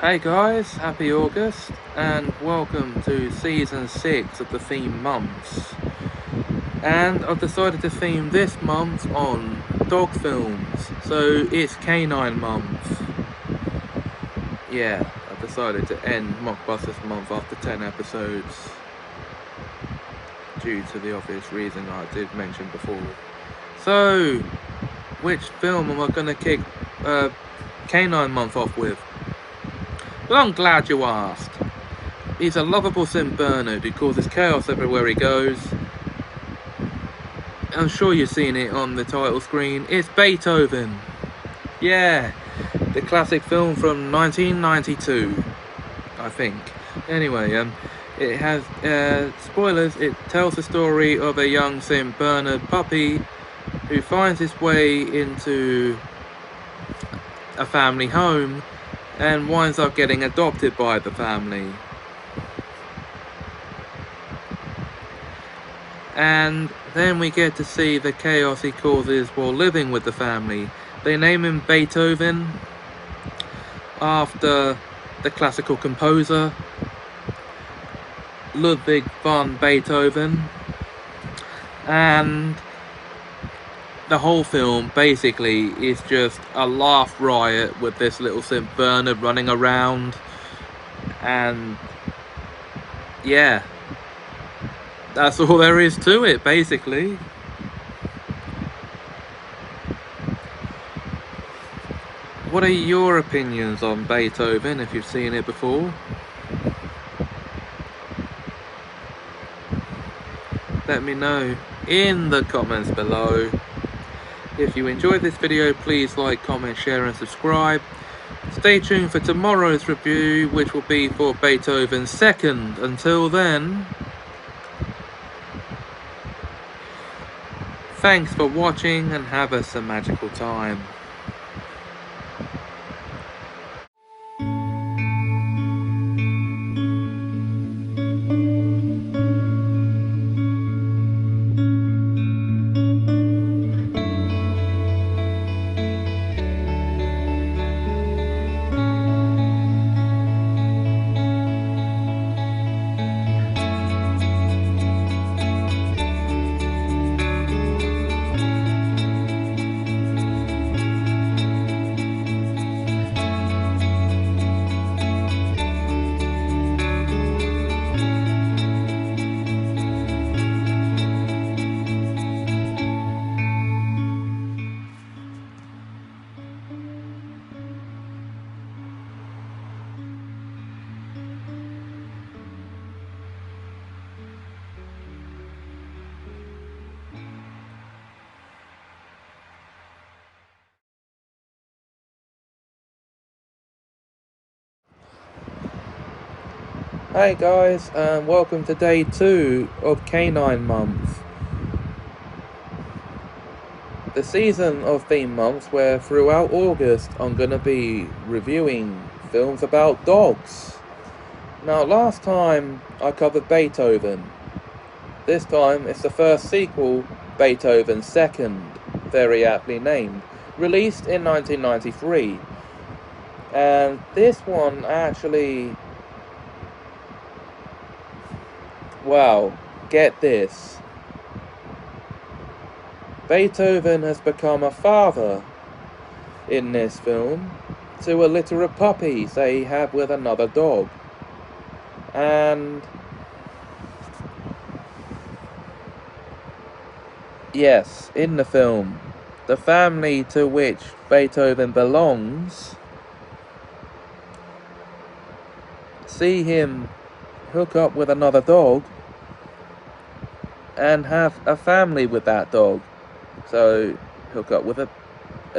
Hey guys, happy August and welcome to season 6 of the theme months. And I've decided to theme this month on dog films, so it's Canine month. Yeah, I've decided to end Mockbusters month after 10 episodes due to the obvious reason I did mention before. So, which film am I going to kick Canine month off with? Well, I'm glad you asked. He's a lovable St. Bernard who causes chaos everywhere he goes. I'm sure you've seen it on the title screen. It's Beethoven. Yeah, the classic film from 1992, I think. Anyway, it has, spoilers, it tells the story of a young St. Bernard puppy who finds his way into a family home and winds up getting adopted by the family. And then we get to see the chaos he causes while living with the family. They name him Beethoven after the classical composer Ludwig van Beethoven, and the whole film basically is just a laugh riot with this little St. Bernard running around. And yeah, that's all there is to it basically. What are your opinions on Beethoven if you've seen it before? Let me know in the comments below. If you enjoyed this video, please like, comment, share and subscribe. Stay tuned for tomorrow's review, which will be for Beethoven's second. Until then, thanks for watching and have us a magical time. Hey guys, and welcome to day 2 of Canine Month. The season of theme months where throughout August I'm going to be reviewing films about dogs. Now last time I covered Beethoven. This time it's the first sequel, Beethoven Second, very aptly named, released in 1993. And this one actually... wow, get this. Beethoven has become a father in this film to a litter of puppies they have with another dog. And yes, in the film, the family to which Beethoven belongs see him hook up with another dog and have a family with that dog. So, hook up with a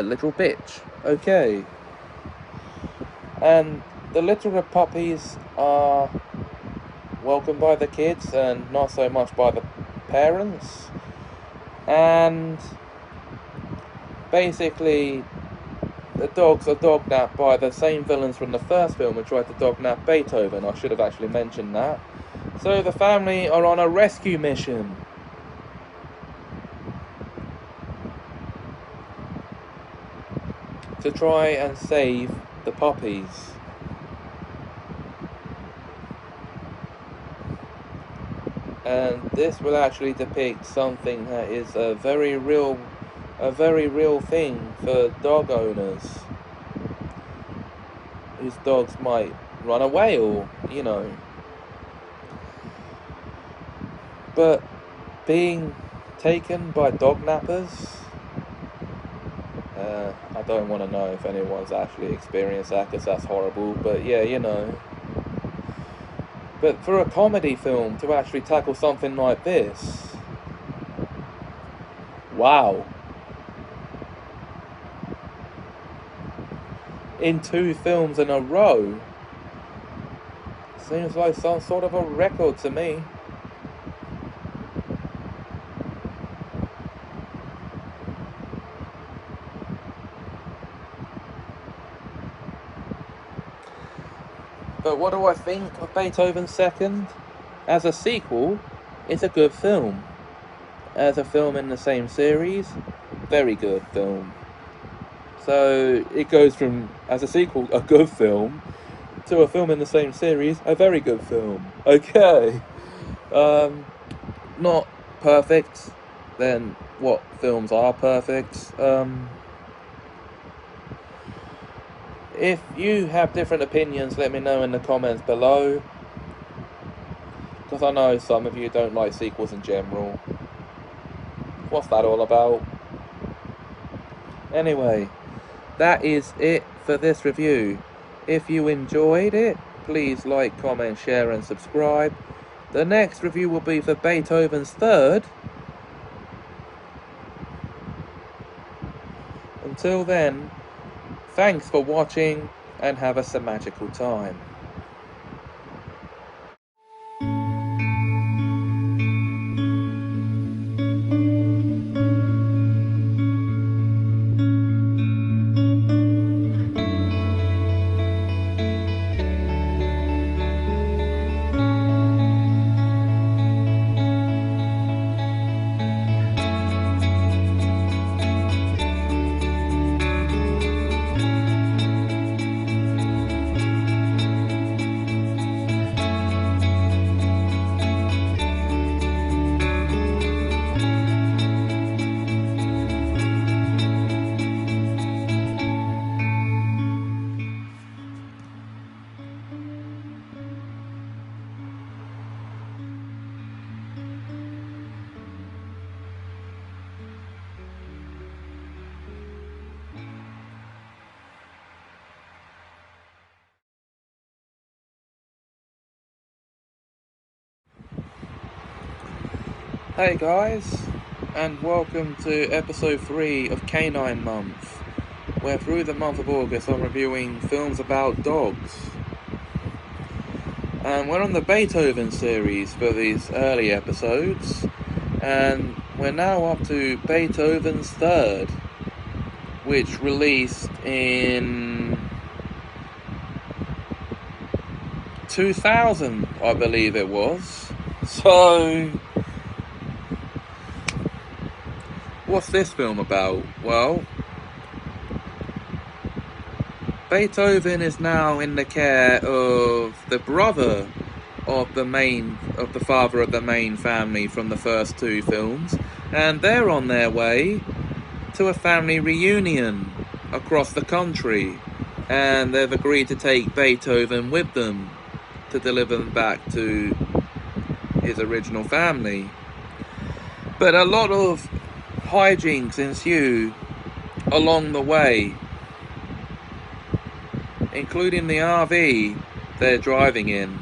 little bitch. Okay. And the litter of puppies are welcomed by the kids and not so much by the parents. And basically, the dogs are dognapped by the same villains from the first film who tried to dognap Beethoven. I should have actually mentioned that. So the family are on a rescue mission. To try and save the puppies. and this will actually depict something that is a very real thing for dog owners whose dogs might run away, or but being taken by dog nappers. I don't want to know if anyone's actually experienced that, because that's horrible, but yeah, But for a comedy film to actually tackle something like this, wow. In 2 films in a row, seems like some sort of a record to me. But what do I think of Beethoven's Second? As a sequel, it's a good film. As a film in the same series, very good film. So it goes from, as a sequel, a good film, to a film in the same series, a very good film. Okay. Not perfect, then what films are perfect? If you have different opinions, let me know in the comments below, because I know some of you don't like sequels in general. What's that all about? Anyway, that is it for this review. If you enjoyed it, please like, comment, share and subscribe. The next review will be for Beethoven's Third. Until then, thanks for watching and have a magical time. Hey guys, and welcome to episode 3 of Canine Month, where through the month of August I'm reviewing films about dogs. And we're on the Beethoven series for these early episodes, and we're now up to Beethoven's Third, which released in 2000, I believe it was. So what's this film about? Well, Beethoven is now in the care of the brother of the father of the main family from the first 2 films, and they're on their way to a family reunion across the country, and they've agreed to take Beethoven with them to deliver them back to his original family. But a lot of hijinks ensue along the way, including the RV they're driving in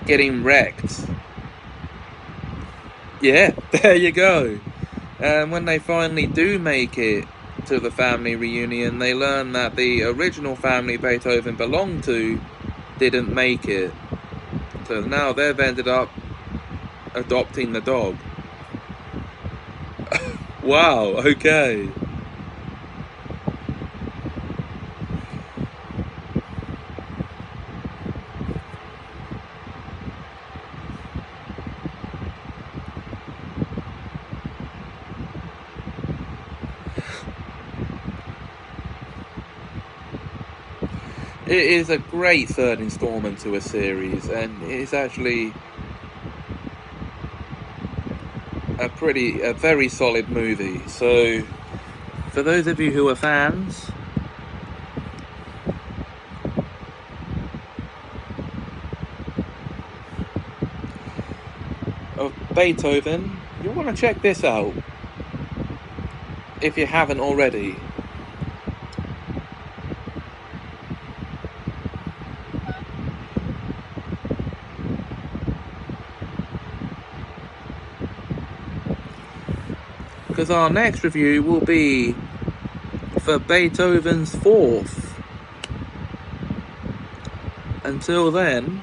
getting wrecked. Yeah, there you go. And when they finally do make it to the family reunion, they learn that the original family Beethoven belonged to didn't make it. So now they've ended up adopting the dog. Wow, okay. It is a great third installment to a series, and it's actually a very solid movie. So for those of you who are fans of Beethoven, you want to check this out if you haven't already. Because our next review will be for Beethoven's Fourth. Until then,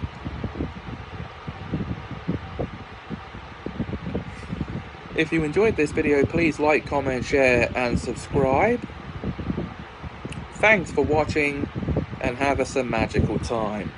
if you enjoyed this video, please like, comment, share and subscribe. Thanks for watching and have us a magical time.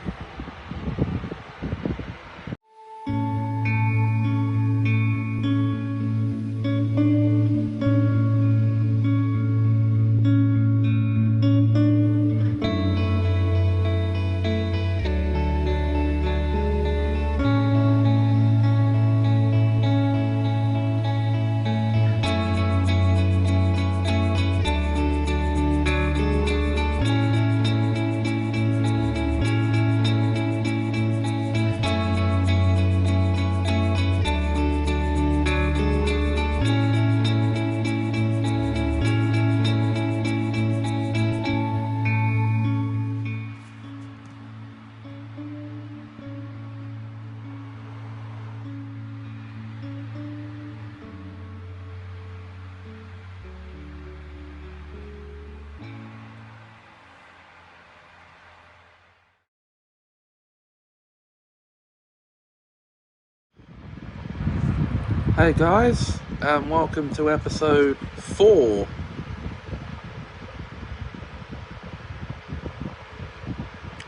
Hey guys, and welcome to episode 4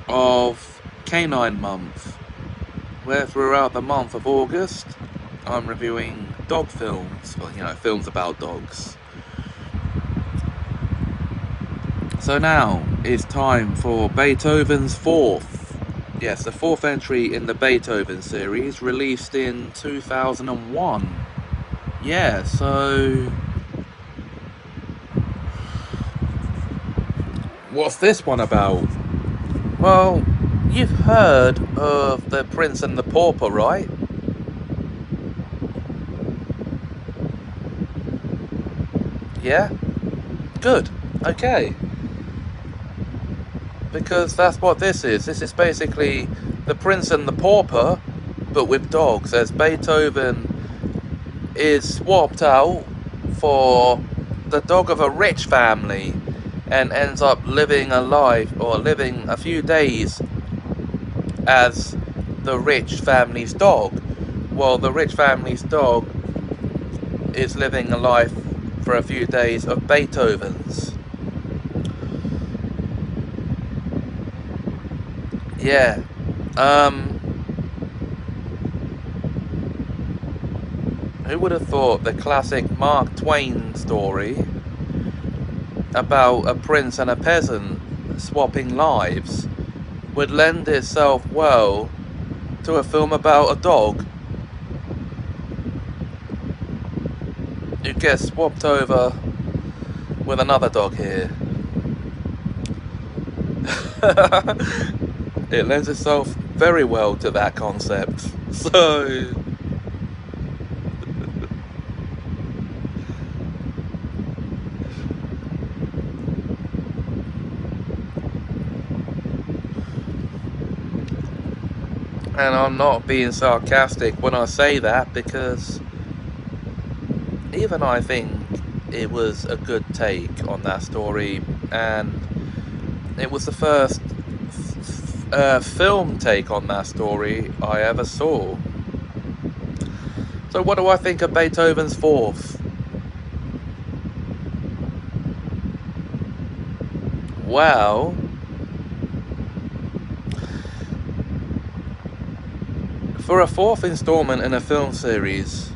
of Canine Month, where throughout the month of August I'm reviewing dog films, well, films about dogs. So now it's time for Beethoven's Fourth. Yes, the 4th entry in the Beethoven series, released in 2001. Yeah, so what's this one about? Well, you've heard of The Prince and the Pauper, right? Yeah? Good. Okay. Because that's what this is. This is basically The Prince and the Pauper, but with dogs, as Beethoven is swapped out for the dog of a rich family and ends up living a few days as the rich family's dog, while the rich family's dog is living a life for a few days of Beethoven's. Yeah. Who would have thought the classic Mark Twain story about a prince and a peasant swapping lives would lend itself well to a film about a dog who gets swapped over with another dog here. It lends itself very well to that concept. So and I'm not being sarcastic when I say that, because even I think it was a good take on that story, and it was the first film take on that story I ever saw. So what do I think of Beethoven's Fourth? Well, for a 4th installment in a film series,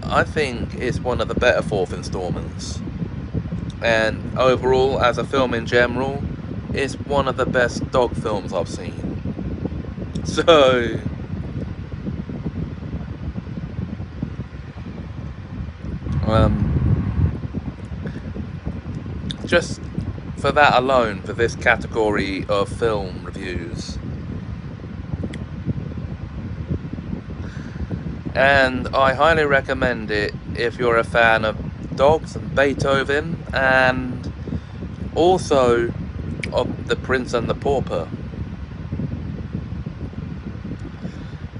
I think it's one of the better 4th installments. And overall, as a film in general, it's one of the best dog films I've seen. So Just for that alone, for this category of film reviews. And I highly recommend it if you're a fan of dogs and Beethoven, and also of The Prince and the Pauper.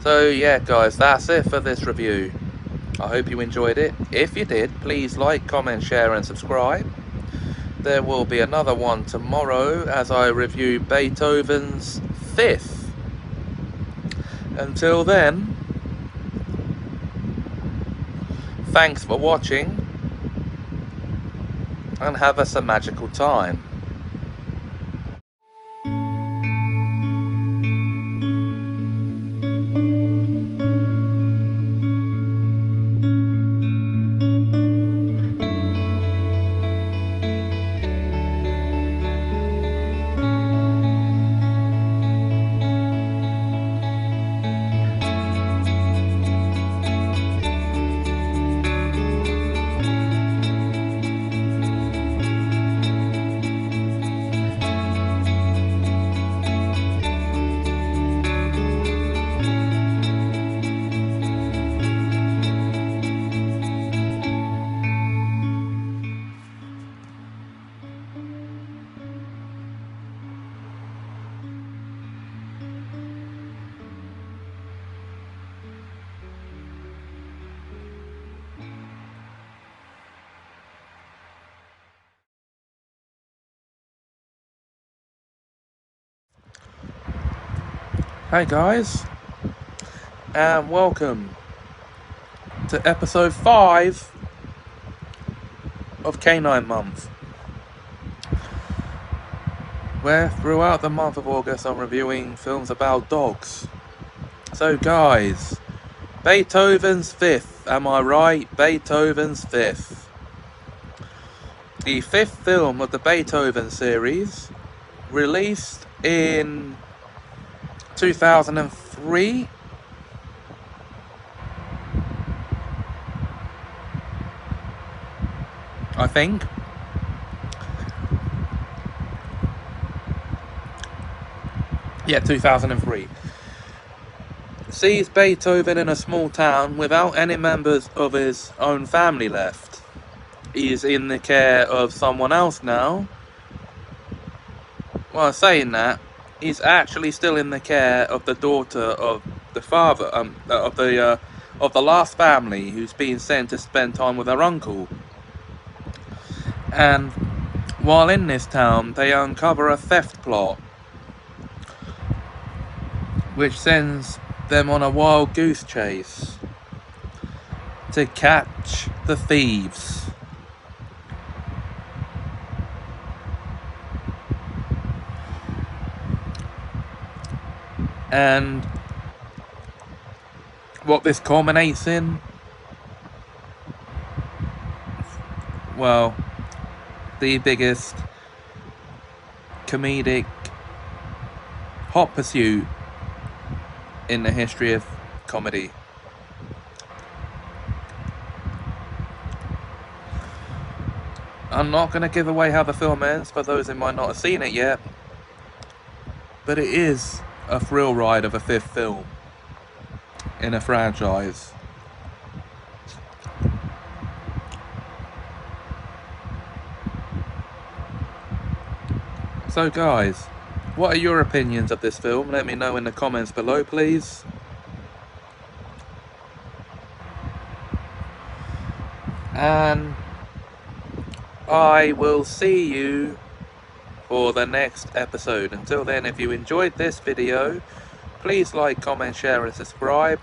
So yeah guys, that's it for this review. I hope you enjoyed it. If you did, please like, comment, share and subscribe. There will be another one tomorrow as I review Beethoven's Fifth. Until then, thanks for watching and have us a magical time. Hey guys, and welcome to episode 5 of Canine Month, where throughout the month of August I'm reviewing films about dogs. So guys, Beethoven's Fifth, am I right? Beethoven's Fifth. The 5th film of the Beethoven series, released in 2003. I think. Yeah, 2003. Sees Beethoven in a small town without any members of his own family left. He is in the care of someone else now. Well, saying that, he's actually still in the care of the daughter of the father, of the last family, who's been sent to spend time with her uncle. And while in this town, they uncover a theft plot, which sends them on a wild goose chase to catch the thieves. And what this culminates in, well, the biggest comedic hot pursuit in the history of comedy. I'm not going to give away how the film ends for those who might not have seen it yet, but it is a thrill ride of a 5th film in a franchise. So guys, what are your opinions of this film? Let me know in the comments below, please. And I will see you for the next episode. Until then, if you enjoyed this video, please like, comment, share and subscribe.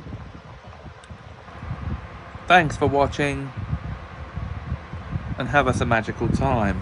Thanks for watching and have us a magical time.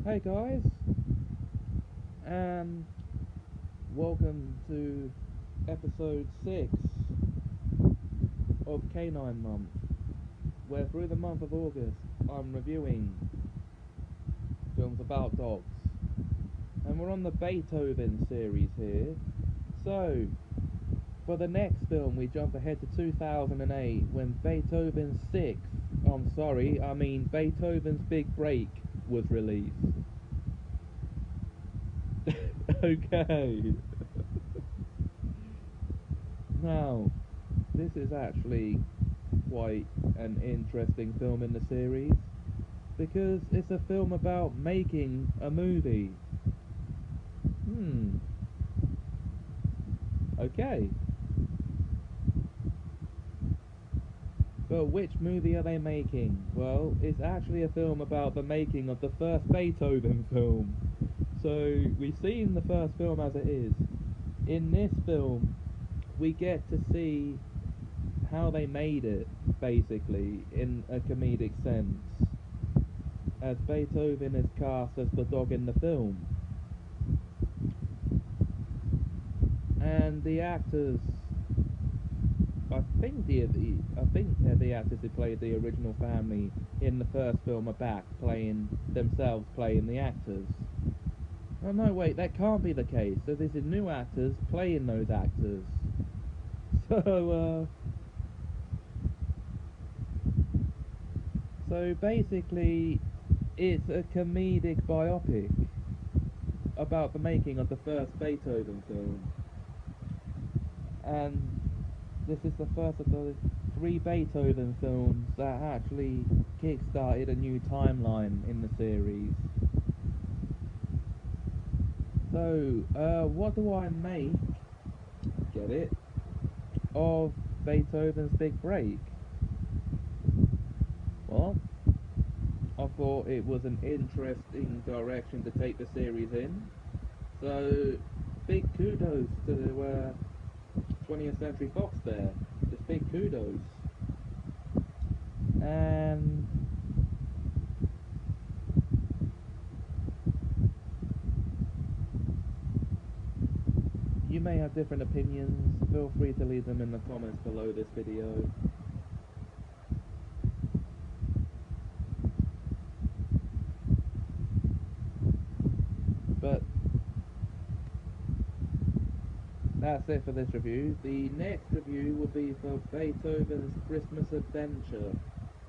Hey guys, and welcome to episode 6 of Canine Month, where through the month of August I'm reviewing films about dogs. And we're on the Beethoven series here. So, for the next film we jump ahead to 2008 when Beethoven's Beethoven's Big Break was released. Okay. Now, this is actually quite an interesting film in the series because it's a film about making a movie. Okay. But which movie are they making? Well, it's actually a film about the making of the first Beethoven film. So, we've seen the first film as it is. In this film, we get to see how they made it, basically, in a comedic sense, as Beethoven is cast as the dog in the film. And the actors, I think the actors who played the original family in the first film are back playing the actors. Oh no, wait, that can't be the case. So this is new actors playing those actors. So basically, it's a comedic biopic about the making of the first Beethoven film. And this is the first of the 3 Beethoven films that actually kick-started a new timeline in the series. So, what do I make, get it, of Beethoven's Big Break? Well, I thought it was an interesting direction to take the series in. So, big kudos to 20th Century Fox there. Just big kudos. And you may have different opinions. Feel free to leave them in the comments below this video. But that's it for this review. The next review will be for Beethoven's Christmas Adventure.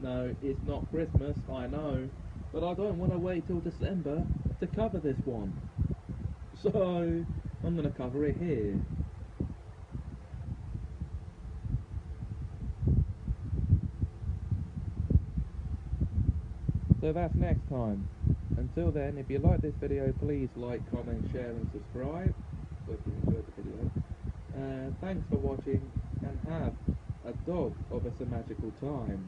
No, it's not Christmas, I know, but I don't want to wait till December to cover this one. So, I'm going to cover it here. So that's next time. Until then, if you like this video, please like, comment, share and subscribe. Hope you enjoyed the video. Thanks for watching, and have a dog of a magical time.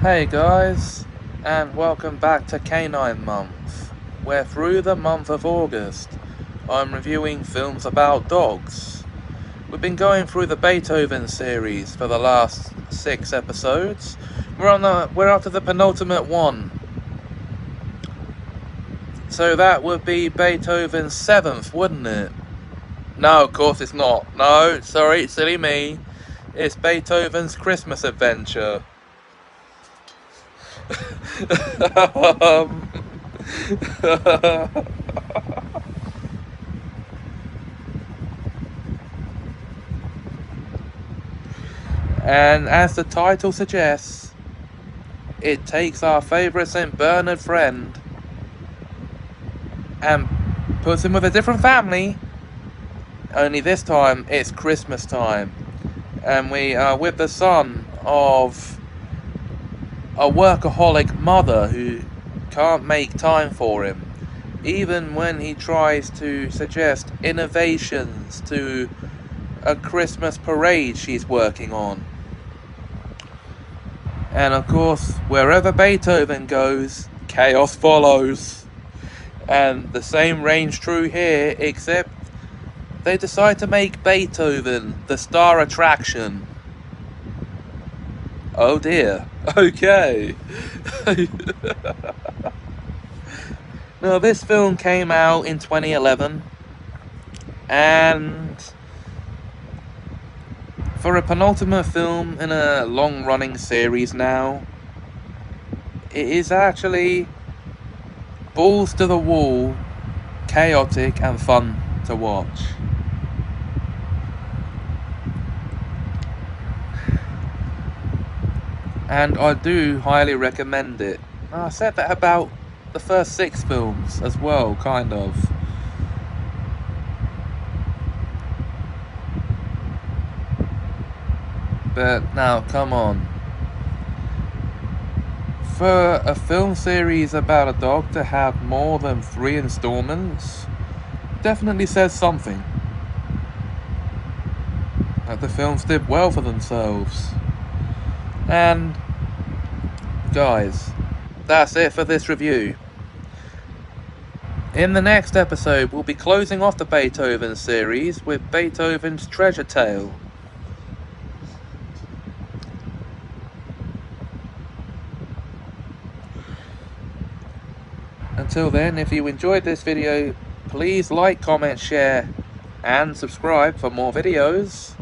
Hey guys, and welcome back to Canine Month, where through the month of August I'm reviewing films about dogs. We've been going through the Beethoven series for the last 6 episodes. We're up to the penultimate one. So that would be Beethoven's 7th, wouldn't it? No, of course it's not. No, sorry, silly me. It's Beethoven's Christmas Adventure. um, and as the title suggests, it takes our favourite St. Bernard friend and puts him with a different family, only this time it's Christmas time. And we are with the son of a workaholic mother who can't make time for him, even when he tries to suggest innovations to a Christmas parade she's working on. And of course, wherever Beethoven goes, chaos follows. And the same reigns true here, except they decide to make Beethoven the star attraction. Oh dear. Okay. Now, this film came out in 2011, and for a penultimate film in a long-running series now, it is actually balls to the wall, chaotic and fun to watch. And I do highly recommend it. I said that about the first 6 films as well, kind of. But now, come on. For a film series about a dog to have more than 3 installments definitely says something. That the films did well for themselves. And guys, that's it for this review. In the next episode, we'll be closing off the Beethoven series with Beethoven's Treasure Tale. Until then, if you enjoyed this video, please like, comment, share, and subscribe for more videos.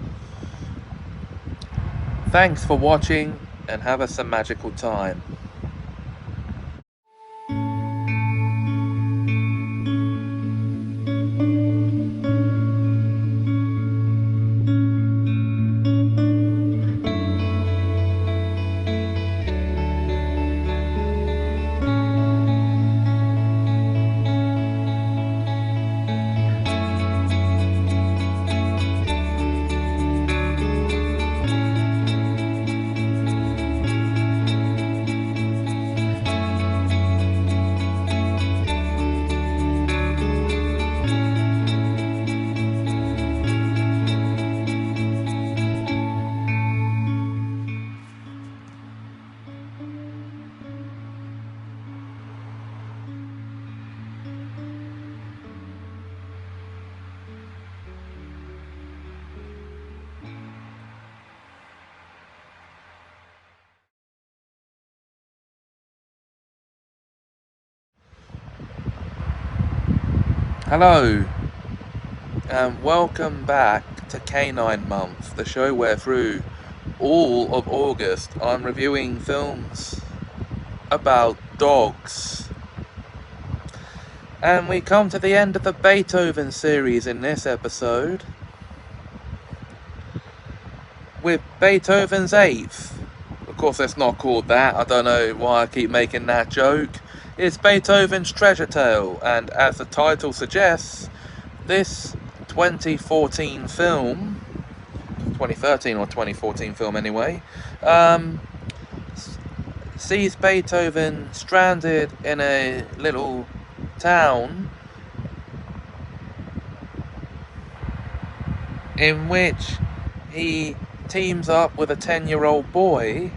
Thanks for watching, and have a some magical time. Hello, and welcome back to Canine Month, the show where through all of August I'm reviewing films about dogs. And we come to the end of the Beethoven series in this episode with Beethoven's 8th. Of course, it's not called that. I don't know why I keep making that joke. It's Beethoven's Treasure Tale, and as the title suggests, this 2014 film, 2013 or 2014 film anyway, sees Beethoven stranded in a little town in which he teams up with a 10-year-old boy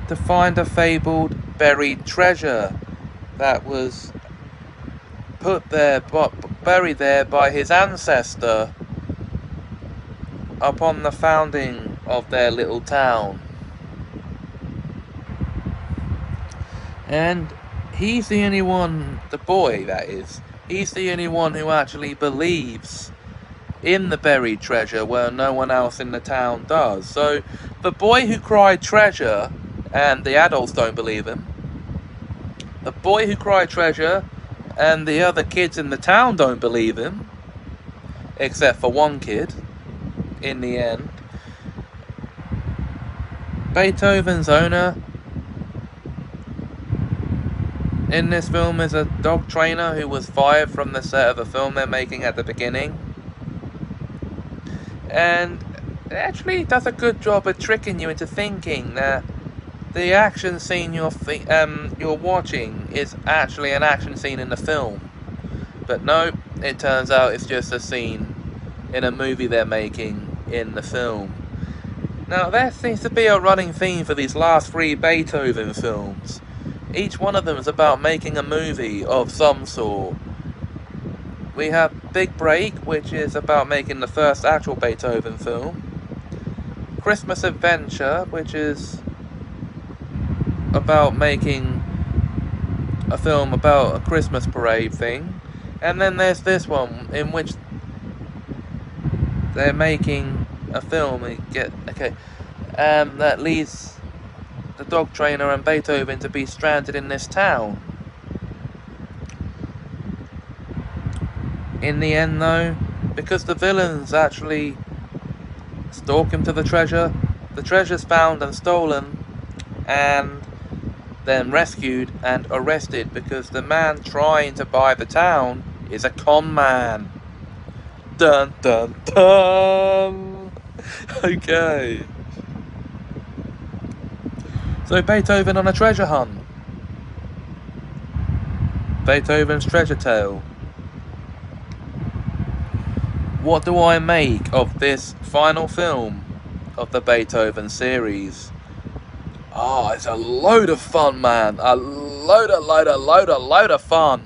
to find a fabled buried treasure that was buried there by his ancestor upon the founding of their little town. And he's the only one, the boy that is, he's the only one who actually believes in the buried treasure where no one else in the town does. So the boy who cried treasure, and the adults don't believe him. The boy who cried treasure and the other kids in the town don't believe him, except for one kid in the end. Beethoven's owner in this film is a dog trainer who was fired from the set of a film they're making at the beginning. And it actually does a good job of tricking you into thinking that the action scene you're watching is actually an action scene in the film. But no, it turns out it's just a scene in a movie they're making in the film. Now, there seems to be a running theme for these last 3 Beethoven films. Each one of them is about making a movie of some sort. We have Big Break, which is about making the first actual Beethoven film. Christmas Adventure, which is about making a film about a Christmas parade thing. And then there's this one, in which they're making a film that leads the dog trainer and Beethoven to be stranded in this town. In the end though, because the villains actually stalk him to the treasure's found and stolen and then rescued and arrested because the man trying to buy the town is a con man. Dun dun dun! Okay. So Beethoven on a treasure hunt. Beethoven's Treasure Tale. What do I make of this final film of the Beethoven series? Oh, it's a load of fun, man. A load of fun.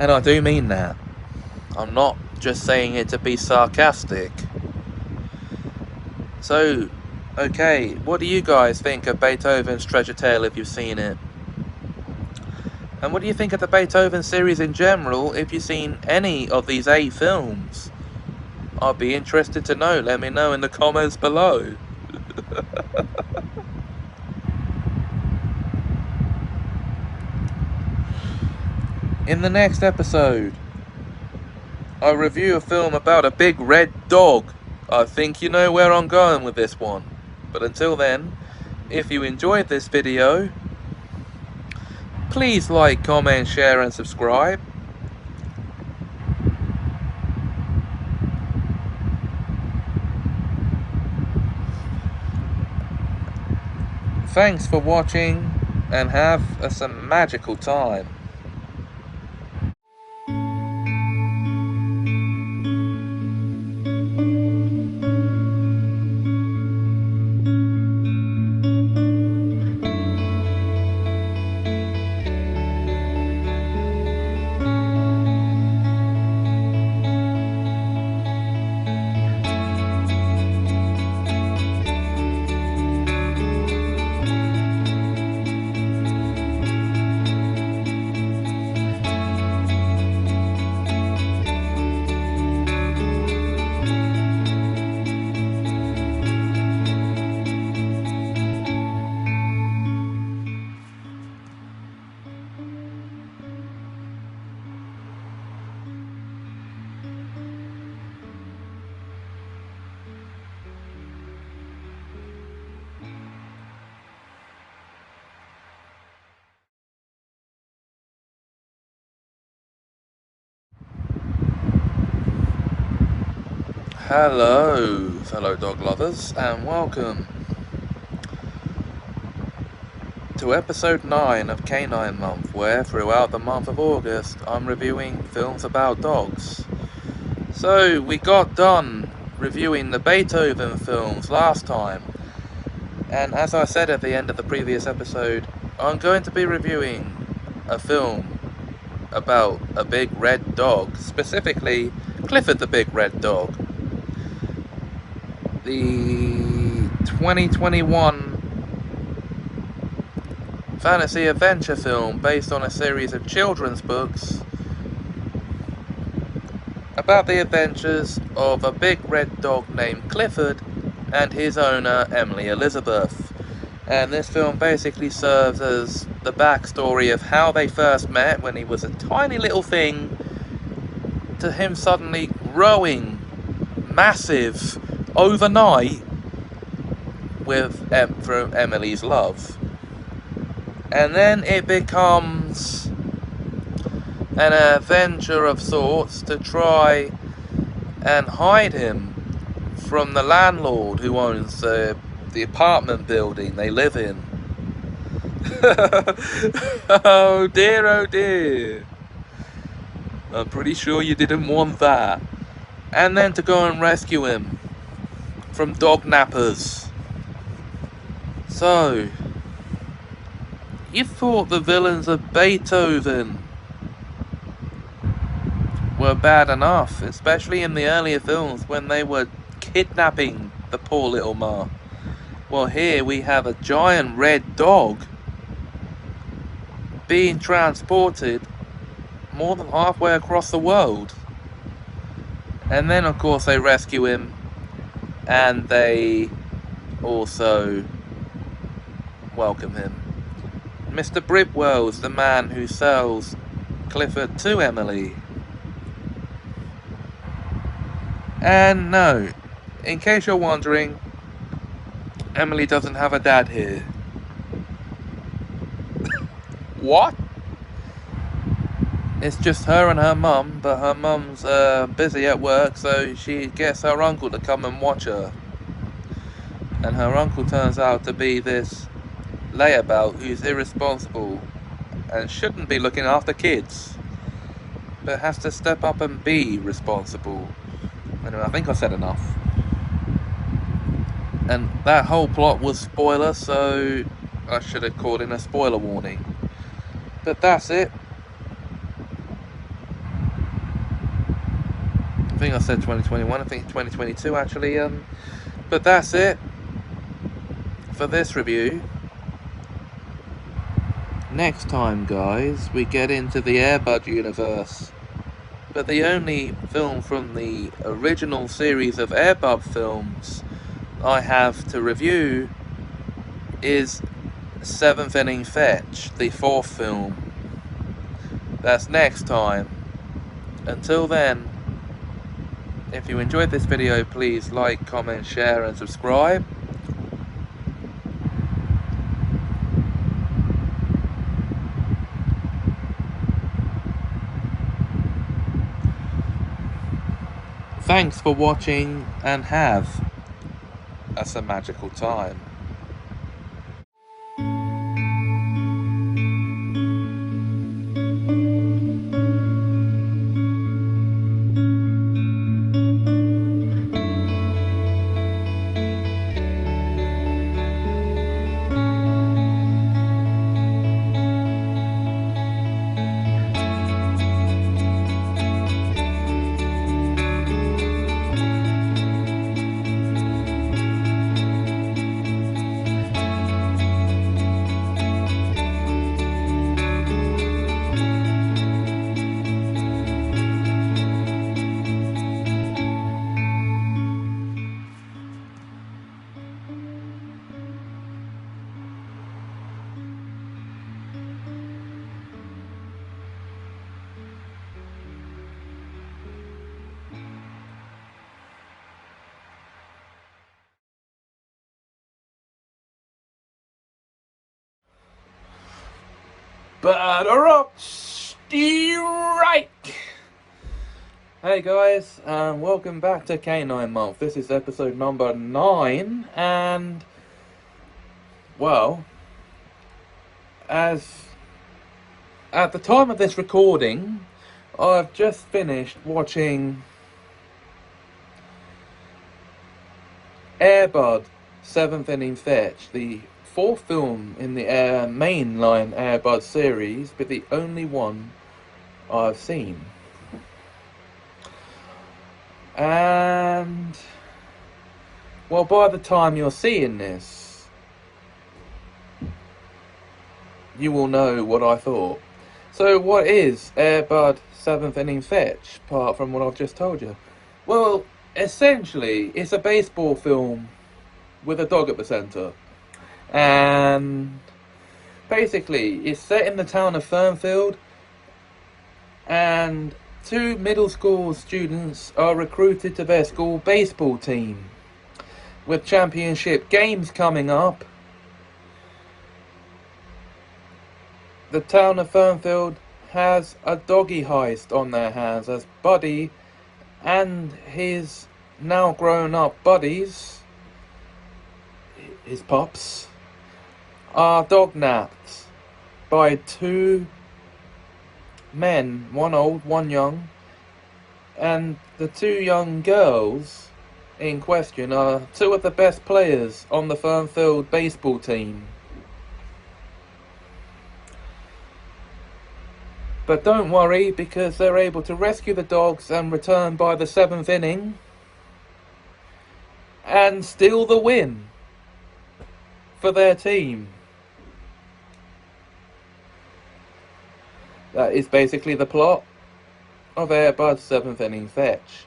And I do mean that. I'm not just saying it to be sarcastic. So, okay, what do you guys think of Beethoven's Treasure Tale if you've seen it? And what do you think of the Beethoven series in general if you've seen any of these 8 films? I'd be interested to know. Let me know in the comments below. In the next episode, I review a film about a big red dog. I think you know where I'm going with this one. But until then, if you enjoyed this video, please like, comment, share and subscribe. Thanks for watching and have some magical time. Hello, fellow dog lovers, and welcome to episode 9 of Canine Month, where throughout the month of August I'm reviewing films about dogs. So we got done reviewing the Beethoven films last time, and as I said at the end of the previous episode, I'm going to be reviewing a film about a big red dog, specifically Clifford the Big Red Dog. The 2021 fantasy adventure film based on a series of children's books about the adventures of a big red dog named Clifford and his owner Emily Elizabeth. And this film basically serves as the backstory of how they first met when he was a tiny little thing to him suddenly growing massive overnight through Emily's love. And then it becomes an adventure of sorts to try and hide him from the landlord who owns the apartment building they live in. Oh dear, oh dear. I'm pretty sure you didn't want that. And then to go and rescue him from dog nappers. So, you thought the villains of Beethoven were bad enough, especially in the earlier films when they were kidnapping the poor little Ma. Well, here we have a giant red dog being transported more than halfway across the world. And then, of course, they rescue him, and they also welcome him. Mr. Bridwell's the man who sells Clifford to Emily. And no, in case you're wondering, Emily doesn't have a dad here. What? It's just her and her mum, but her mum's busy at work, so she gets her uncle to come and watch her. And her uncle turns out to be this layabout who's irresponsible and shouldn't be looking after kids, but has to step up and be responsible. Anyway, I think I said enough. And that whole plot was spoiler, so I should have called in a spoiler warning. But that's it. I think I said 2021, I think 2022 actually. But that's it for this review. Next time, guys, we get into the Air Bud universe. But the only film from the original series of Air Bud films I have to review is Seventh Inning Fetch, the 4th film. That's next time. Until then, if you enjoyed this video, please like, comment, share and subscribe. Thanks for watching and have a magical time. Batter up, strike! Hey guys, and welcome back to Canine Month. This is episode number 9, and well, as at the time of this recording, I've just finished watching Air Bud 7th Inning Fetch, the 4th film in the mainline Air Bud series, but the only one I've seen. And, well, by the time you're seeing this, you will know what I thought. So what is Air Bud 7th Inning Fetch, apart from what I've just told you? Well, essentially, it's a baseball film with a dog at the centre. And basically, it's set in the town of Fernfield, and 2 middle school students are recruited to their school baseball team. With championship games coming up, the town of Fernfield has a doggy heist on their hands as Buddy and his now grown up buddies, his pups, are dog napped by 2 men, one old, one young, and the 2 young girls in question are 2 of the best players on the Fernfield baseball team. But don't worry, because they're able to rescue the dogs and return by the 7th inning and steal the win for their team. That is basically the plot of Air Bud's 7th Inning Fetch.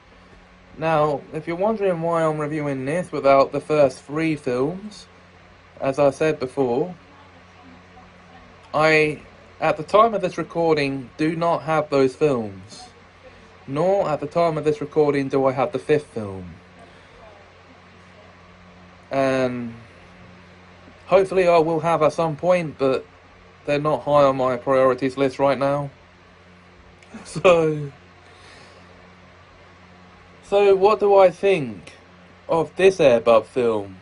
Now, if you're wondering why I'm reviewing this without the first 3 films, as I said before, at the time of this recording, do not have those films. Nor at the time of this recording do I have the 5th film. And hopefully I will have at some point, but they're not high on my priorities list right now. So what do I think of this Air Bud film?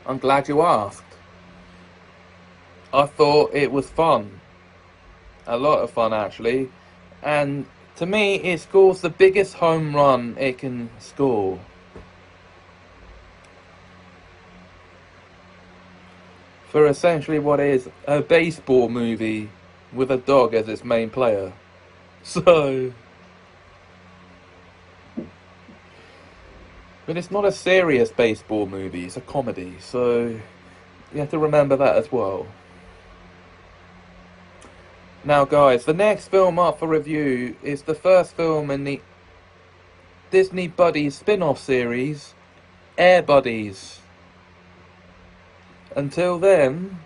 I'm glad you asked. I thought it was fun. A lot of fun, actually. And to me, it scores the biggest home run it can score. For essentially what is a baseball movie with a dog as its main player. So, but it's not a serious baseball movie, it's a comedy, so you have to remember that as well. Now guys, the next film up for review is the first film in the Disney Buddies spin-off series, Air Buddies. Until then,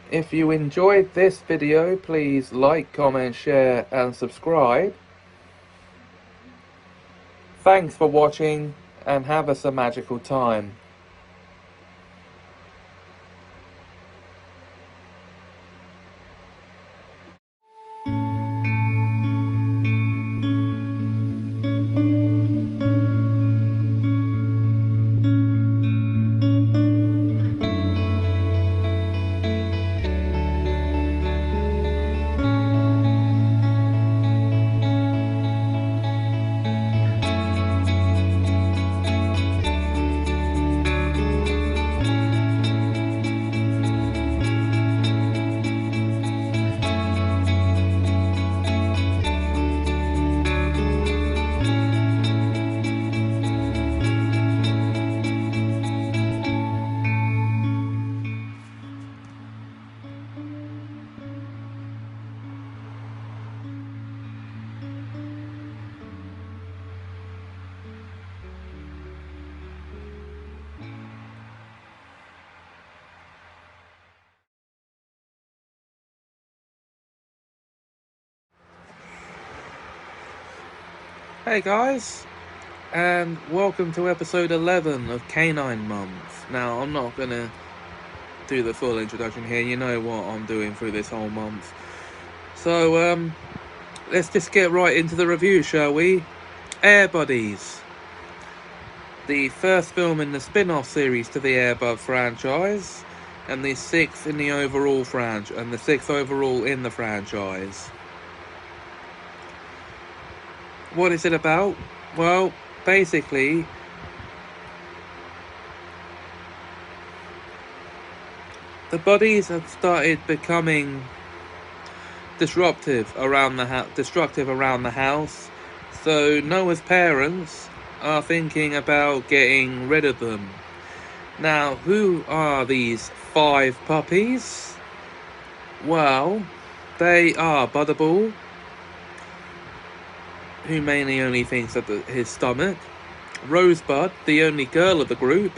if you enjoyed this video, please like, comment, share and subscribe. Thanks for watching and have us a magical time. Hey guys, and welcome to episode 11 of Canine Month. Now, I'm not gonna do the full introduction here, you know what I'm doing through this whole month. So, let's just get right into the review, shall we? Air Buddies, the first film in the spin-off series to the Air Bud franchise, and the 6th in the overall franchise, and the 6th overall in the franchise. What is it about? Well, basically, the bodies have started becoming destructive around the house. So Noah's parents are thinking about getting rid of them. Now, who are these 5 puppies? Well, they are Butterball, who mainly only thinks of his stomach. Rosebud, the only girl of the group.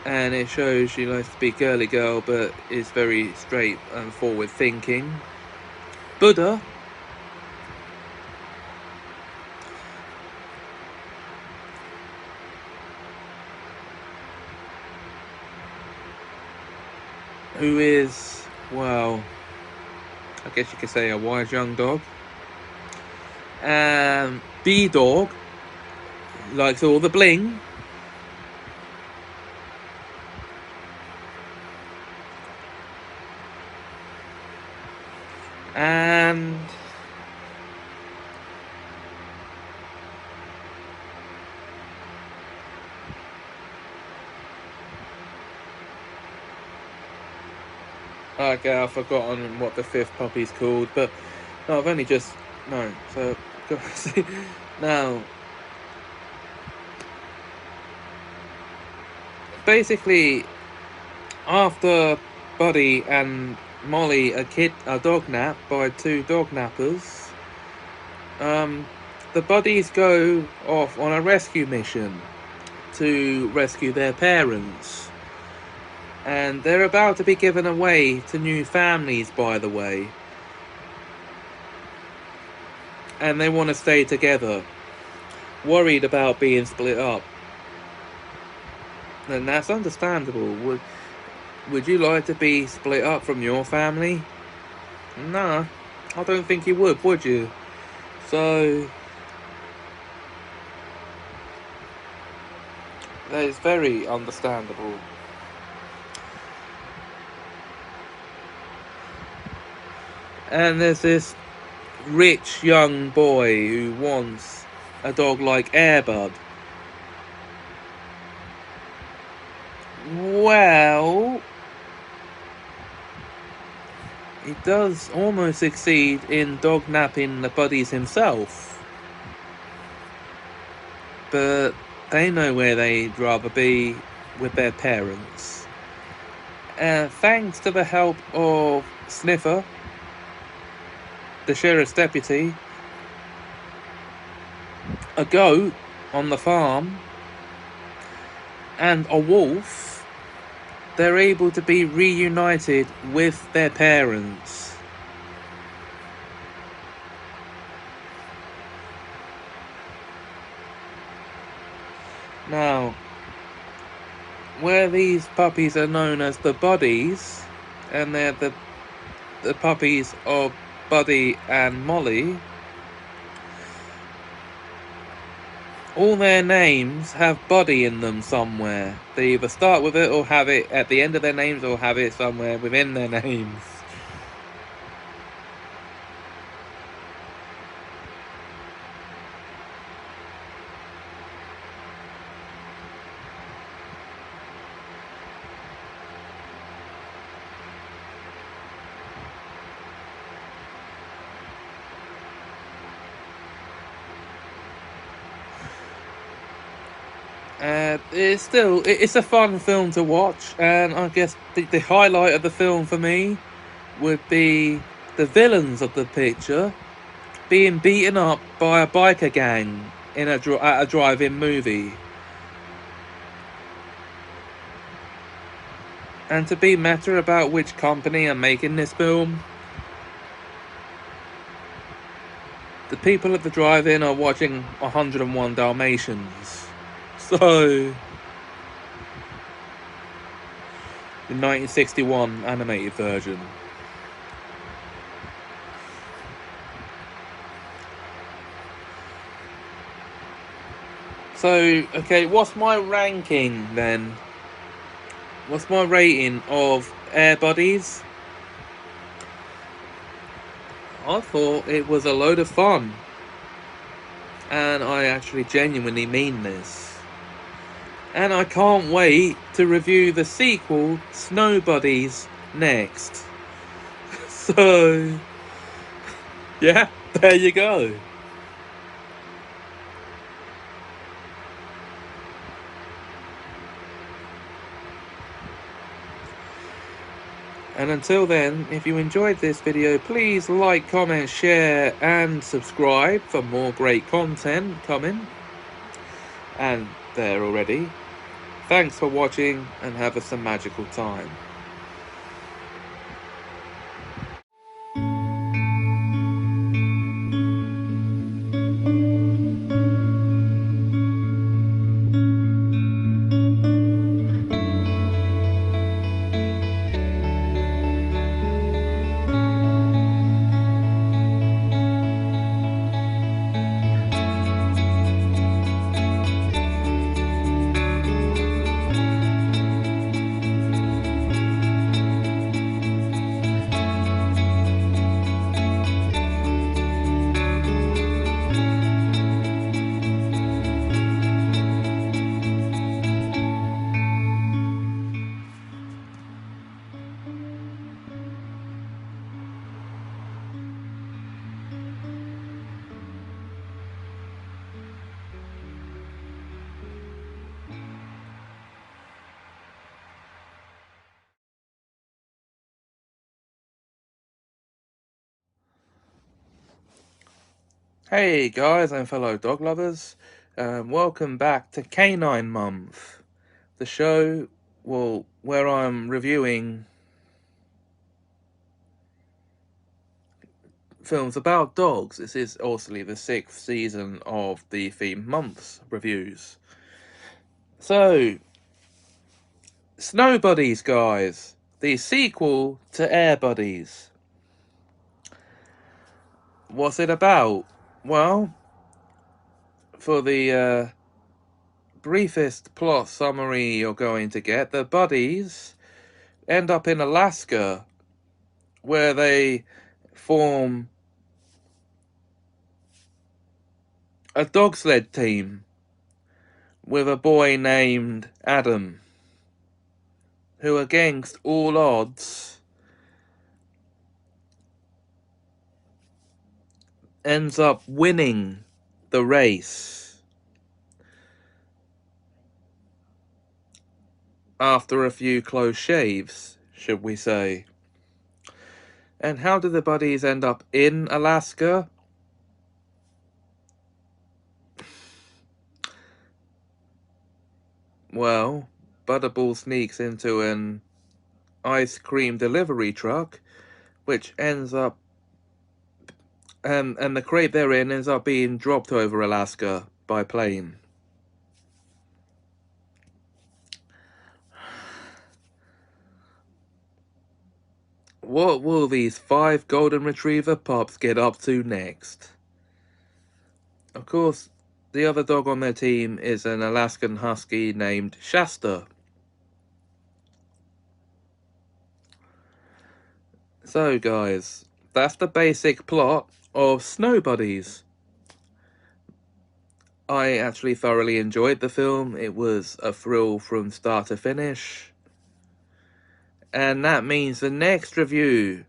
And it shows she likes to be girly girl, but is very straight and forward thinking. Buddha, who is, well, I guess you could say a wise young dog. B-Dog likes all the bling. And okay, I've forgotten what the 5th puppy's called, but no, I've only just so now basically after Buddy and Molly a dog nap by 2 dog nappers, the buddies go off on a rescue mission to rescue their parents. And they're about to be given away to new families, by the way. And they want to stay together, worried about being split up. And that's understandable. Would you like to be split up from your family? Nah, I don't think you would you? So that is very understandable. And there's this rich young boy who wants a dog like Airbud. Well, he does almost succeed in dog napping the buddies himself. But they know where they'd rather be, with their parents. Thanks to the help of Sniffer, the sheriff's deputy, a goat on the farm, and a wolf, they're able to be reunited with their parents. Now, where these puppies are known as the Buddies, and they're the puppies of Buddy and Molly, all their names have Buddy in them somewhere. They either start with it or have it at the end of their names, or have it somewhere within their names. It's a fun film to watch, and I guess the highlight of the film for me would be the villains of the picture being beaten up by a biker gang at a drive-in movie. And to be meta about which company are making this film, the people at the drive-in are watching 101 Dalmatians. So, the 1961 animated version. So, okay, what's my ranking then? What's my rating of Air Buddies? I thought it was a load of fun. And I actually genuinely mean this. And I can't wait to review the sequel, Snow Buddies, next. So, yeah, there you go. And until then, if you enjoyed this video, please like, comment, share, and subscribe for more great content coming. And there already. Thanks for watching and have us a magical time. Hey guys and fellow dog lovers, welcome back to Canine Month, the show where I'm reviewing films about dogs. This is also the 6th season of the Theme Months reviews. So, Snow Buddies, guys, the sequel to Air Buddies. What's it about? Well, for the briefest plot summary you're going to get, the buddies end up in Alaska, where they form a dog sled team with a boy named Adam, who against all odds ends up winning the race after a few close shaves, should we say. And how do the buddies end up in Alaska? Well, Butterball sneaks into an ice cream delivery truck, which ends up and the crate they're in ends up being dropped over Alaska by plane. What will these 5 golden retriever pups get up to next? Of course, the other dog on their team is an Alaskan Husky named Shasta. So guys, that's the basic plot of Snow Buddies. I actually thoroughly enjoyed the film. It was a thrill from start to finish. And that means the next review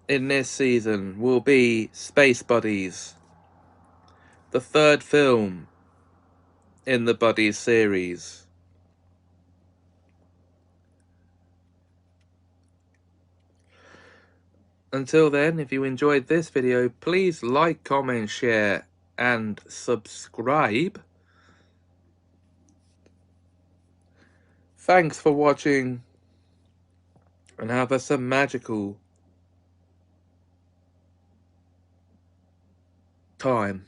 in this season will be Space Buddies, the 3rd film in the Buddies series. Until then, if you enjoyed this video, please like, comment, share, and subscribe. Thanks for watching, and have us a magical time.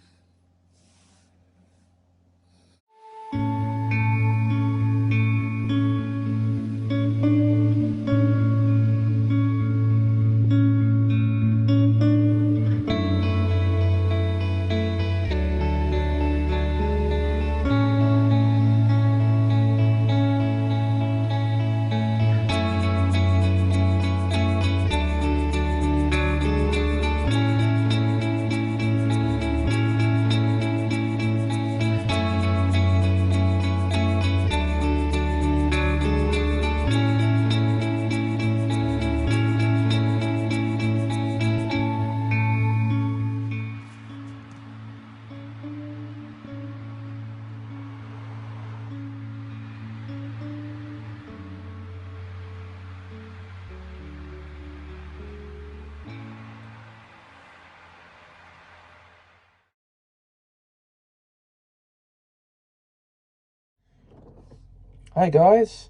Hi guys,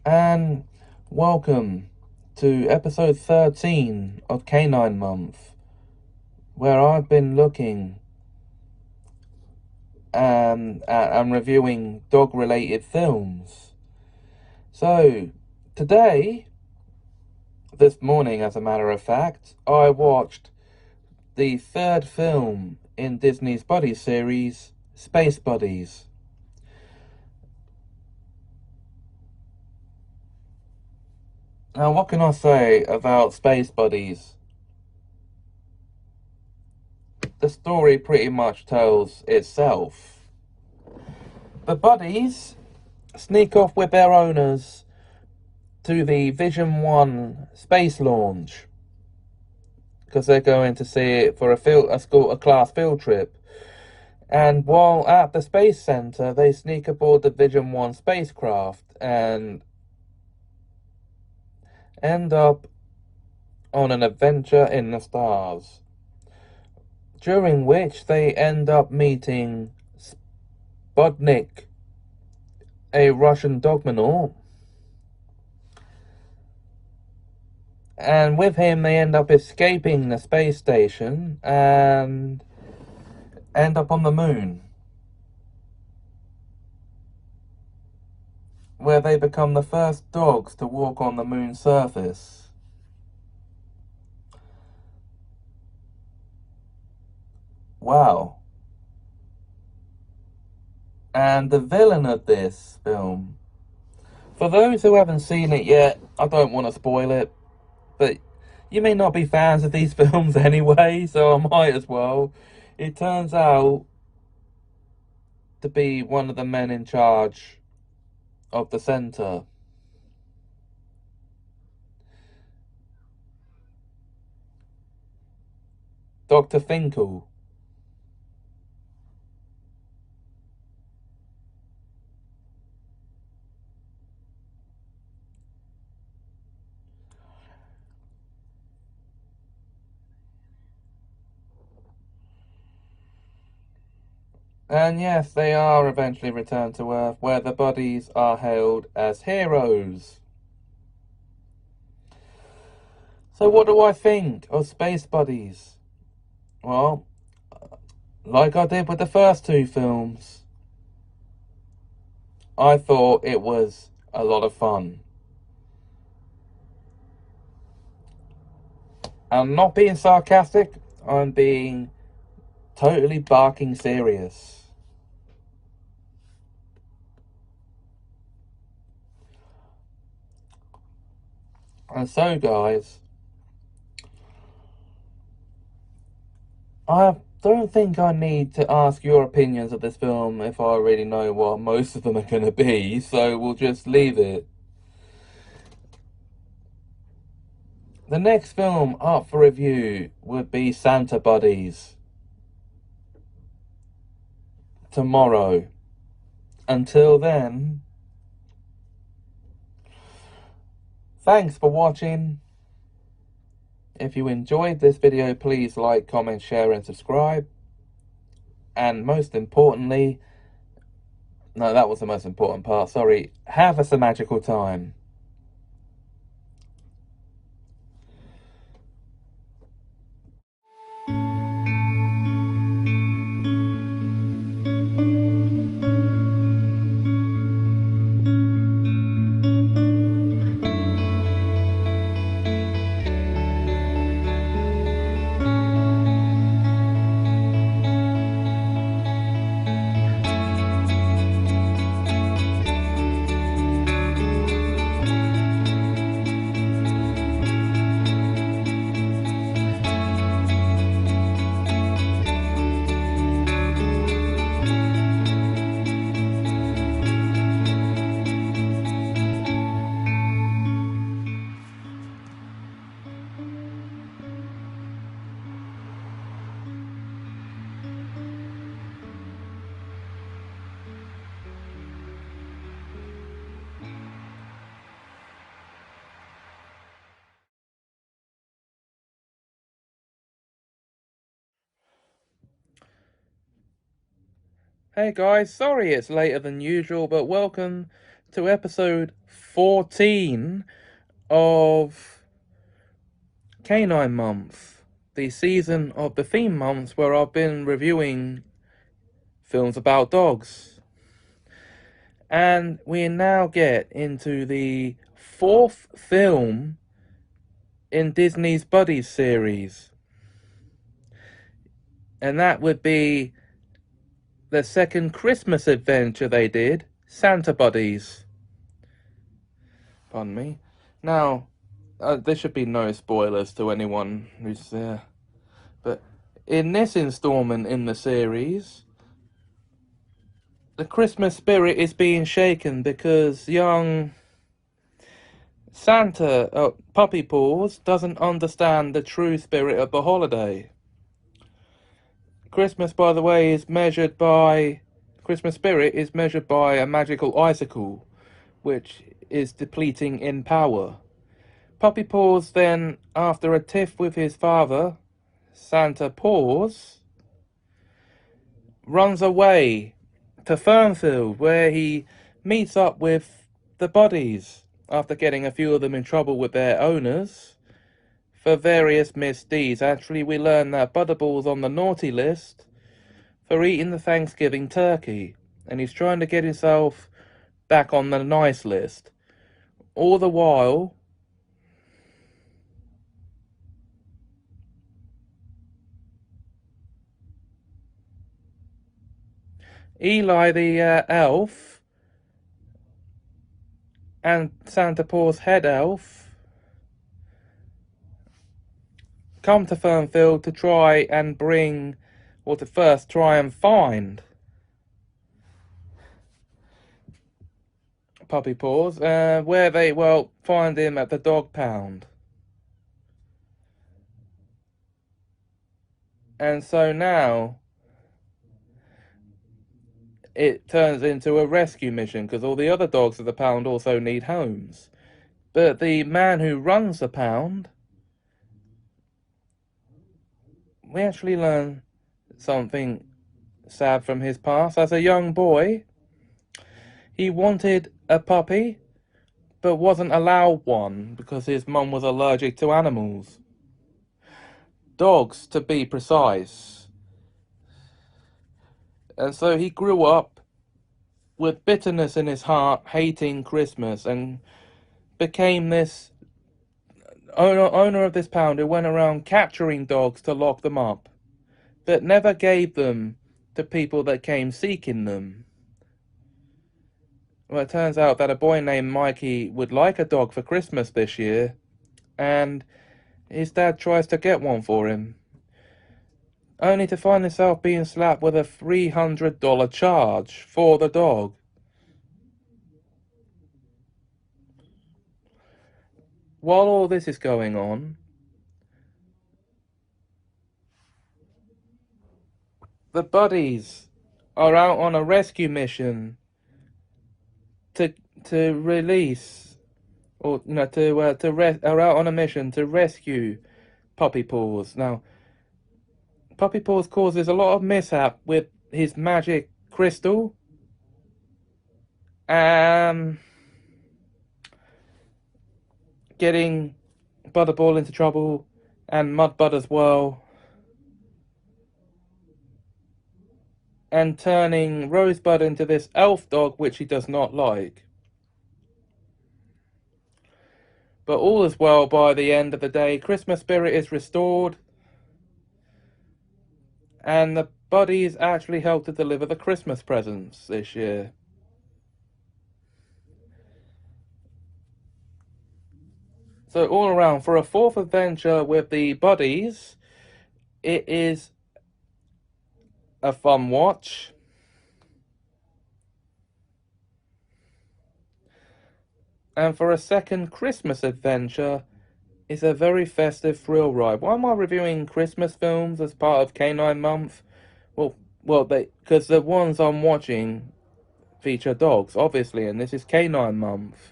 and welcome to episode 13 of Canine Month, where I've been looking and reviewing dog-related films. So, today, this morning as a matter of fact, I watched the third film in Disney's Buddy series, Space Buddies. Now, what can I say about Space Buddies? The story pretty much tells itself. The buddies sneak off with their owners to the Vision 1 space launch because they're going to see it for a class field trip. And while at the space center, they sneak aboard the Vision 1 spacecraft and end up on an adventure in the stars, during which they end up meeting Sputnik, a Russian dogmanaut, and with him they end up escaping the space station and end up on the moon, where they become the first dogs to walk on the moon's surface. Wow. And the villain of this film, for those who haven't seen it yet, I don't want to spoil it, but you may not be fans of these films anyway, so I might as well. It turns out to be one of the men in charge of the center. Dr. Finkel. And yes, they are eventually returned to Earth, where the buddies are hailed as heroes. So what do I think of Space Buddies? Well, like I did with the first two films, I thought it was a lot of fun. I'm not being sarcastic, I'm being totally barking serious. And so, guys, I don't think I need to ask your opinions of this film if I already know what most of them are going to be, so we'll just leave it. The next film up for review would be Santa Buddies. Tomorrow. Until then, thanks for watching. If you enjoyed this video, please like, comment, share and subscribe. And most importantly, no, that was the most important part, sorry, have us a magical time. Hey guys, sorry it's later than usual, but welcome to episode 14 of Canine Month, the season of the theme months where I've been reviewing films about dogs. And we now get into the fourth film in Disney's Buddies series. And that would be the second Christmas adventure they did, Santa Buddies. Pardon me. Now, there should be no spoilers to anyone who's there. But in this installment in the series, the Christmas spirit is being shaken because young Santa, Puppy Paws, doesn't understand the true spirit of the holiday. Christmas, by the way, Christmas spirit is measured by a magical icicle, which is depleting in power. Puppy Paws then, after a tiff with his father, Santa Paws, runs away to Fernfield, where he meets up with the Buddies, after getting a few of them in trouble with their owners for various misdeeds. Actually, we learn that Butterball's on the naughty list for eating the Thanksgiving turkey, and he's trying to get himself back on the nice list. All the while, Eli the elf and Santa Paws head elf come to Fernfield to try and bring, or to first try and find Puppy Paws, where they, find him at the dog pound. And so now it turns into a rescue mission, because all the other dogs at the pound also need homes. But the man who runs the pound, we actually learn something sad from his past. As a young boy, he wanted a puppy, but wasn't allowed one because his mum was allergic to animals. Dogs, to be precise. And so he grew up with bitterness in his heart, hating Christmas, and became this owner of this pound who went around capturing dogs to lock them up, but never gave them to people that came seeking them. Well, it turns out that a boy named Mikey would like a dog for Christmas this year, and his dad tries to get one for him, only to find himself being slapped with a $300 charge for the dog. While all this is going on, the Buddies are out on a rescue mission to release, or are out on a mission to rescue Puppy Paws. Now, Puppy Paws causes a lot of mishap with his magic crystal, getting Butterball into trouble, and Mudbud as well, and turning Rosebud into this elf dog, which he does not like. But all is well by the end of the day. Christmas spirit is restored, and the Buddies actually helped to deliver the Christmas presents this year. So all around, for a fourth adventure with the Buddies, it is a fun watch. And for a second Christmas adventure, it's a very festive thrill ride. Why am I reviewing Christmas films as part of Canine Month? Because the ones I'm watching feature dogs, obviously, and this is Canine Month.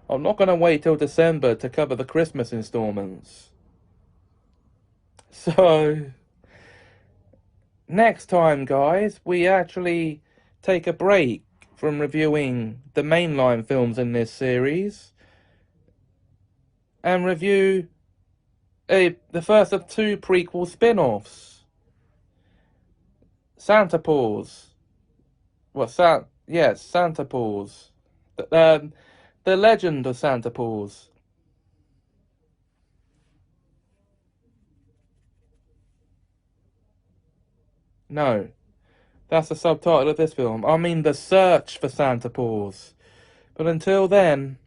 I'm not going to wait till December to cover the Christmas installments. So, next time, guys, we actually take a break from reviewing the mainline films in this series and review the first of two prequel spin-offs. Santa Paws. Santa Paws. The Legend of Santa Paws. No, that's the subtitle of this film. I mean The Search for Santa Paws. But until then,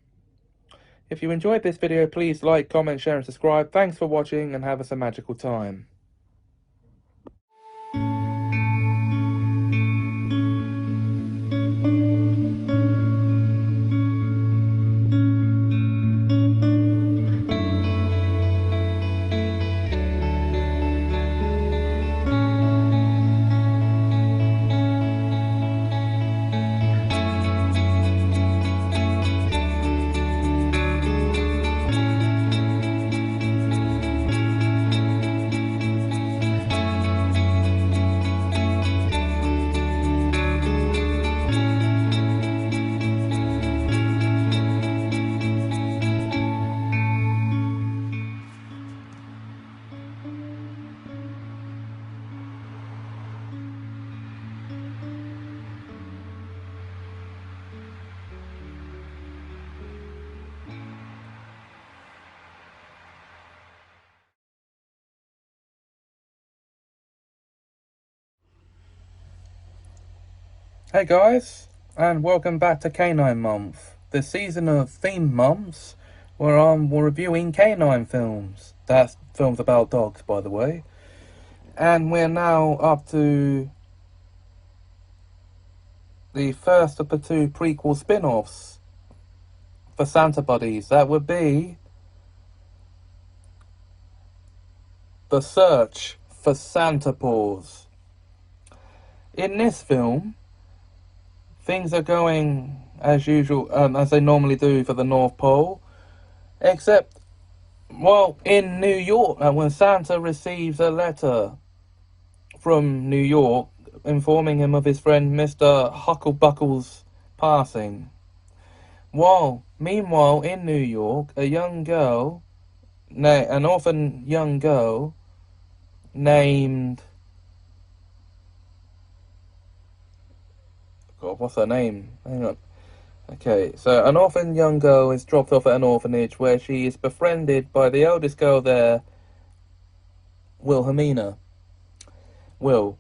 if you enjoyed this video, please like, comment, share and subscribe. Thanks for watching and have us a magical time. Hey guys, and welcome back to Canine Month, the season of themed months where I'm reviewing canine films. That's films about dogs, by the way. And we're now up to the first of the two prequel spin-offs for Santa Buddies. That would be The Search for Santa Paws. In this film, things are going as usual, as they normally do for the North Pole, except, well, in New York, when Santa receives a letter from New York informing him of his friend Mr. Hucklebuckle's passing. Meanwhile, in New York, an orphan young girl named... God, what's her name? Hang on. Okay, so an orphan young girl is dropped off at an orphanage where she is befriended by the eldest girl there, Wilhelmina. Will.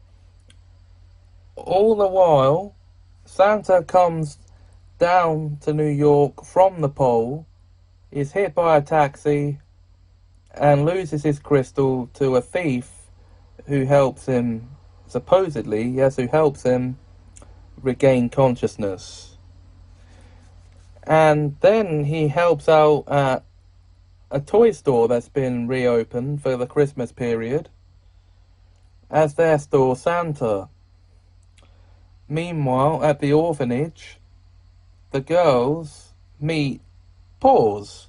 All the while, Santa comes down to New York from the pole, is hit by a taxi, and loses his crystal to a thief who helps him, who helps him regain consciousness. And then he helps out at a toy store that's been reopened for the Christmas period as their store Santa. Meanwhile, at the orphanage, the girls meet Paws,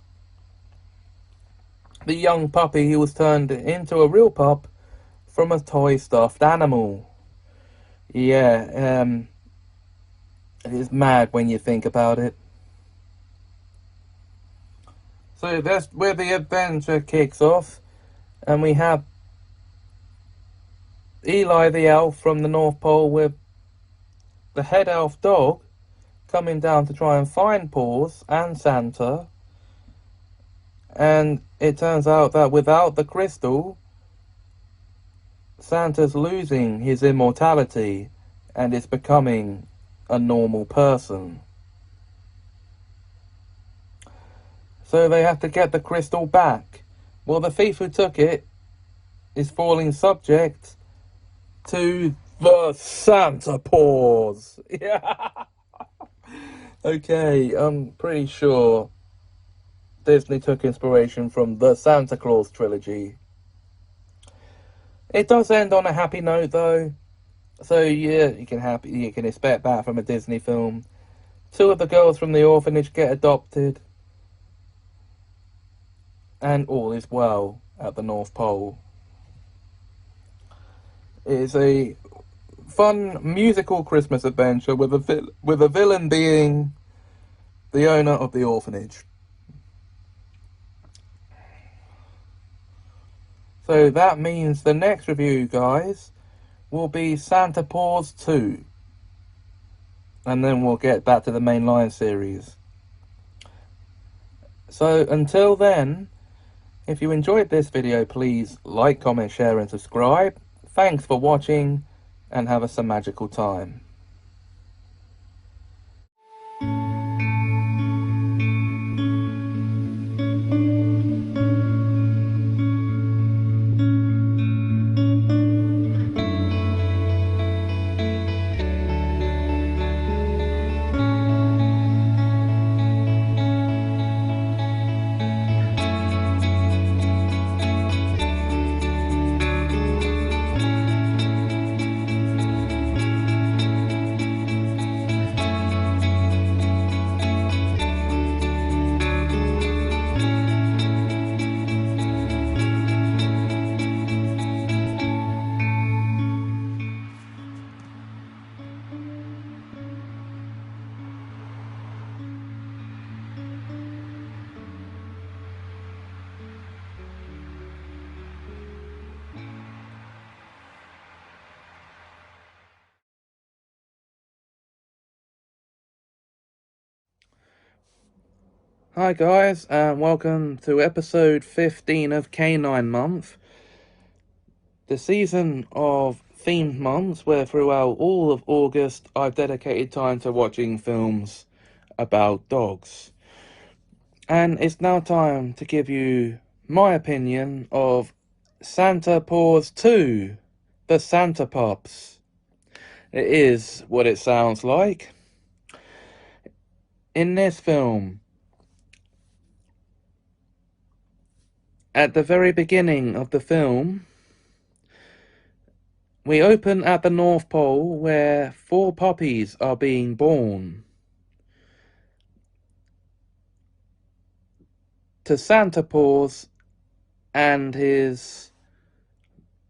the young puppy who was turned into a real pup from a toy stuffed animal. Yeah, it is mad when you think about it. So that's where the adventure kicks off, and we have Eli the elf from the North Pole with the head elf dog coming down to try and find Paws and Santa. And it turns out that without the crystal, Santa's losing his immortality and is becoming a normal person. So they have to get the crystal back. Well, the thief who took it is falling subject to the Santa Paws. Yeah. Okay, I'm pretty sure Disney took inspiration from the Santa Claus trilogy. It does end on a happy note, though. So yeah, you can expect that from a Disney film. Two of the girls from the orphanage get adopted, and all is well at the North Pole. It is a fun musical Christmas adventure with a villain being the owner of the orphanage. So that means the next review, guys, will be Santa Paws 2. And then we'll get back to the mainline series. So until then, if you enjoyed this video, please like, comment, share and subscribe. Thanks for watching and have a magical time. Hi guys, and welcome to episode 15 of Canine Month, the season of themed months where throughout all of August I've dedicated time to watching films about dogs. And it's now time to give you my opinion of Santa Paws 2, the Santa Pups. It is what it sounds like. In this film, at the very beginning of the film, we open at the North Pole where 4 puppies are being born to Santa Paws and his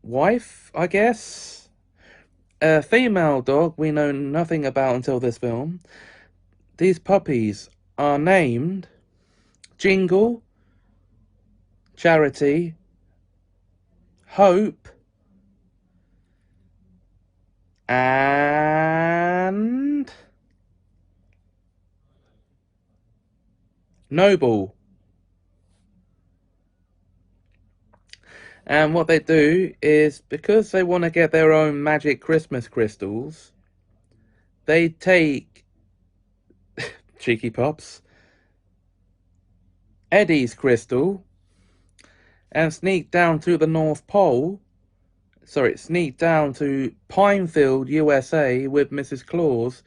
wife, I guess. A female dog we know nothing about until this film. These puppies are named Jingle, Charity, Hope, and Noble. And what they do is, because they want to get their own magic Christmas crystals, they take cheeky pups Eddie's crystal and sneak down to the North Pole. Sneak down to Pinefield, USA with Mrs. Claus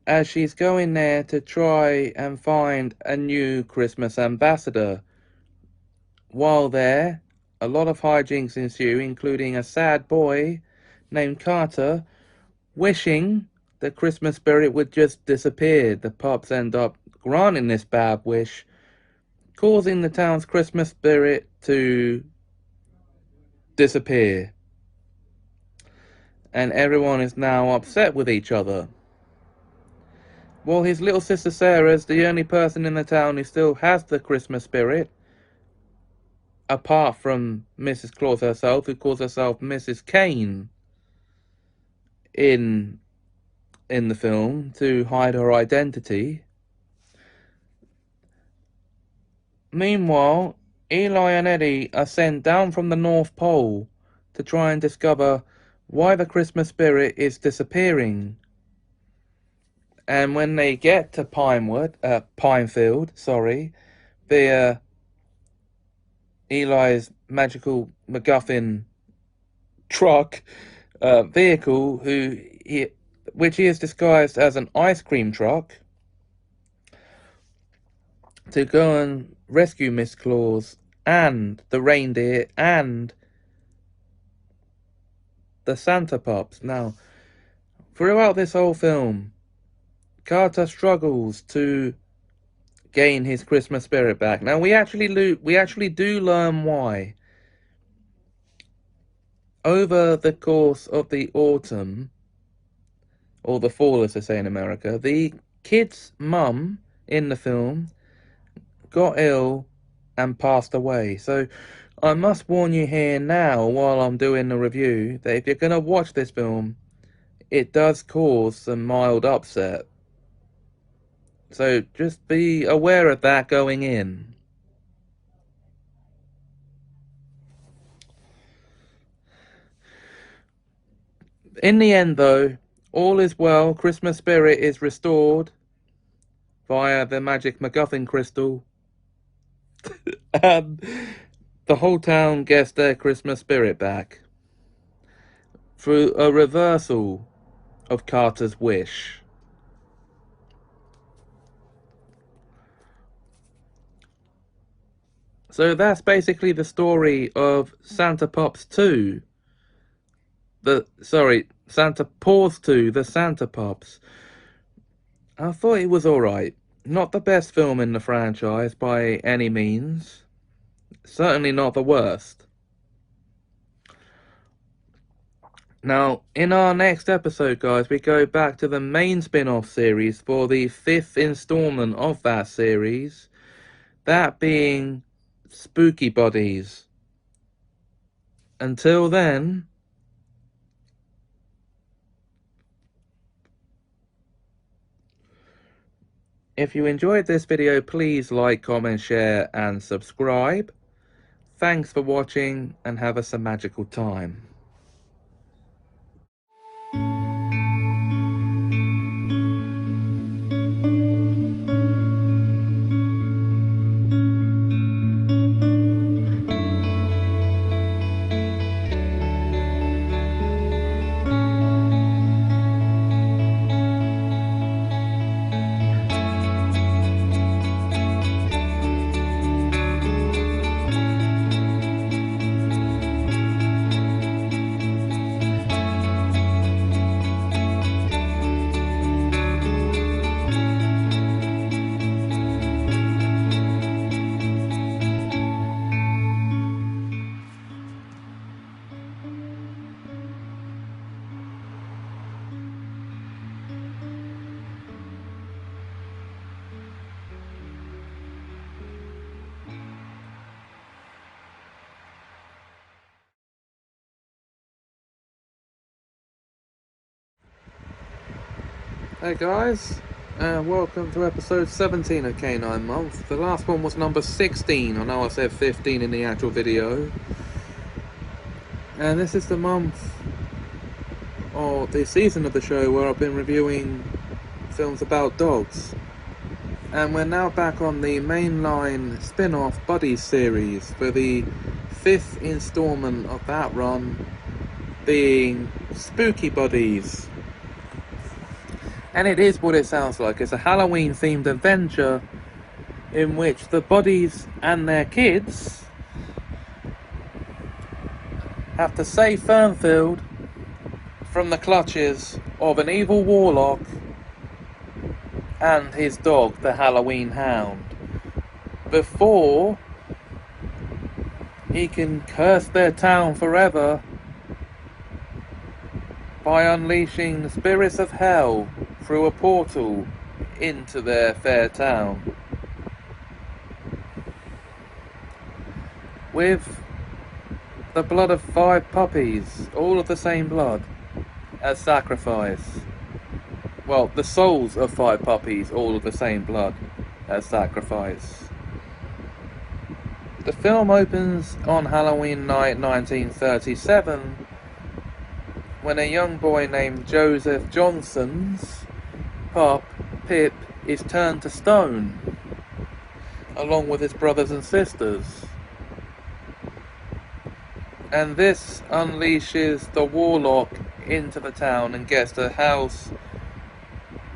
as she's going there to try and find a new Christmas ambassador. While there, a lot of hijinks ensue, including a sad boy named Carter wishing the Christmas spirit would just disappear. The pups end up granting this bad wish, causing the town's Christmas spirit to disappear. And everyone is now upset with each other. Well, his little sister Sarah's the only person in the town who still has the Christmas spirit, apart from Mrs. Claus herself, who calls herself Mrs. Kane in the film to hide her identity. Meanwhile, Eli and Eddie are sent down from the North Pole to try and discover why the Christmas spirit is disappearing. And when they get to Pinefield, via Eli's magical MacGuffin truck vehicle, which he is disguised as an ice cream truck, to go and rescue Miss Claus and the reindeer and the Santa Pups. Now, throughout this whole film, Carter struggles to gain his Christmas spirit back. Now, we actually do learn why. Over the course of the autumn, or the fall as they say in America. The kid's mum in the film got ill and passed away. So I must warn you here now, while I'm doing the review, that if you're going to watch this film, it does cause some mild upset. So just be aware of that going in. In the end, though, all is well. Christmas spirit is restored via the magic MacGuffin crystal. And the whole town gets their Christmas spirit back through a reversal of Carter's wish. So that's basically the story of Santa Pops 2. Santa Paws 2, the Santa Pops. I thought it was alright. Not the best film in the franchise by any means. Certainly not the worst. Now, in our next episode, guys, we go back to the main spin-off series for the 5th installment of that series. That being Spooky Bodies. Until then, if you enjoyed this video, please like, comment, share, and subscribe. Thanks for watching, and have us a magical time. Hey guys, welcome to episode 17 of Canine Month. The last one was number 16, I know I said 15 in the actual video. And this is the month, or the season of the show, where I've been reviewing films about dogs. And we're now back on the mainline spin-off Buddies series for the 5th installment of that run, being Spooky Buddies. And it is what it sounds like. It's a Halloween-themed adventure in which the Buddies and their kids have to save Fernfield from the clutches of an evil warlock and his dog, the Halloween Hound, before he can curse their town forever by unleashing the spirits of hell through a portal into their fair town. With the blood of 5 puppies, all of the same blood, as sacrifice. Well, the souls of 5 puppies, all of the same blood, as sacrifice. The film opens on Halloween night 1937, when a young boy named Joseph Johnson's pup, Pip, is turned to stone, along with his brothers and sisters. And this unleashes the warlock into the town and gets the house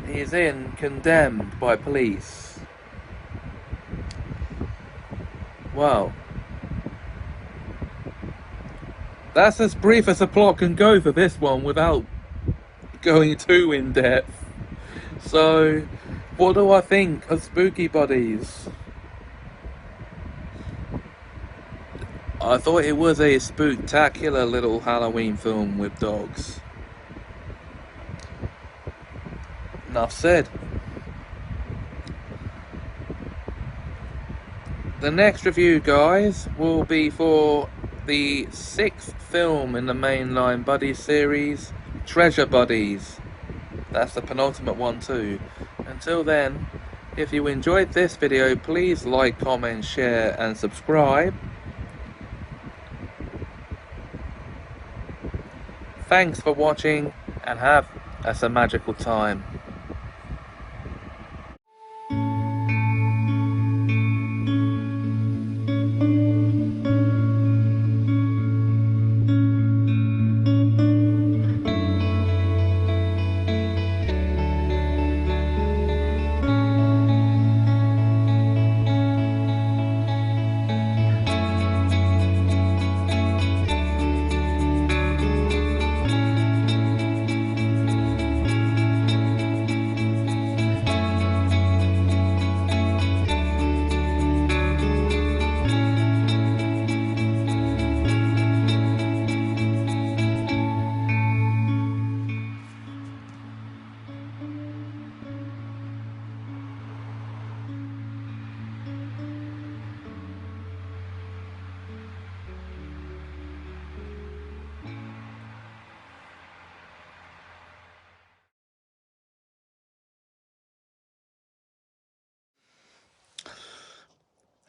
he's in condemned by police. Wow. That's as brief as a plot can go for this one without going too in depth. So, what do I think of Spooky Buddies? I thought it was a spooktacular little Halloween film with dogs. enough said. The next review, guys, will be for the 6th film in the mainline Buddies series, Treasure Buddies. That's the penultimate one too. Until then, if you enjoyed this video, please like, comment, share and subscribe. Thanks for watching and have a magical time.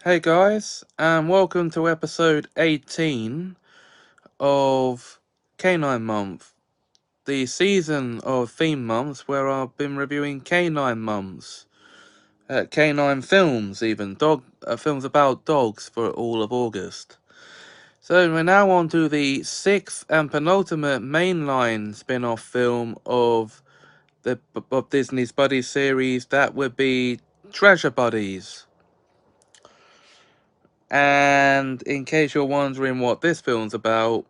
Hey guys, and welcome to episode 18 of Canine Month, the season of theme months where I've been reviewing canine months, canine films even, films about dogs for all of August. So we're now on to the 6th and penultimate mainline spin-off film of Disney's Buddies series. That would be Treasure Buddies. And in case you're wondering what this film's about,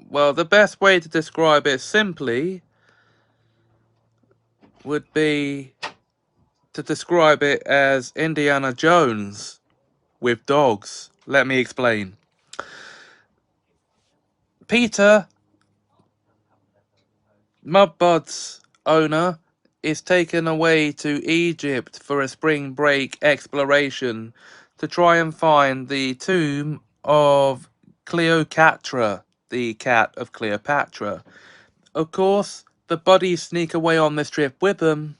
well, the best way to describe it simply would be to describe it as Indiana Jones with dogs. Let me explain. Peter, Mudbud's owner, is taken away to Egypt for a spring break exploration to try and find the tomb of Cleopatra, the cat of Cleopatra. Of course, the buddies sneak away on this trip with them,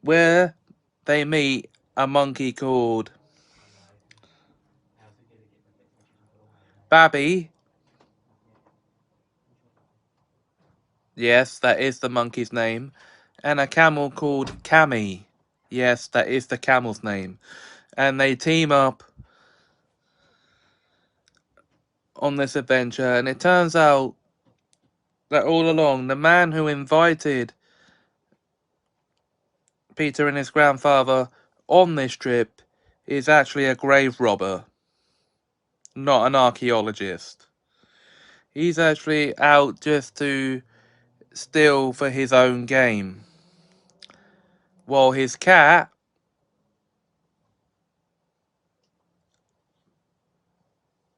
where they meet a monkey called Babby. Yes, that is the monkey's name. And a camel called Cammy. Yes, that is the camel's name. And they team up on this adventure, and it turns out that all along, the man who invited Peter and his grandfather on this trip is actually a grave robber, not an archaeologist. He's actually out just to steal for his own game, while his cat,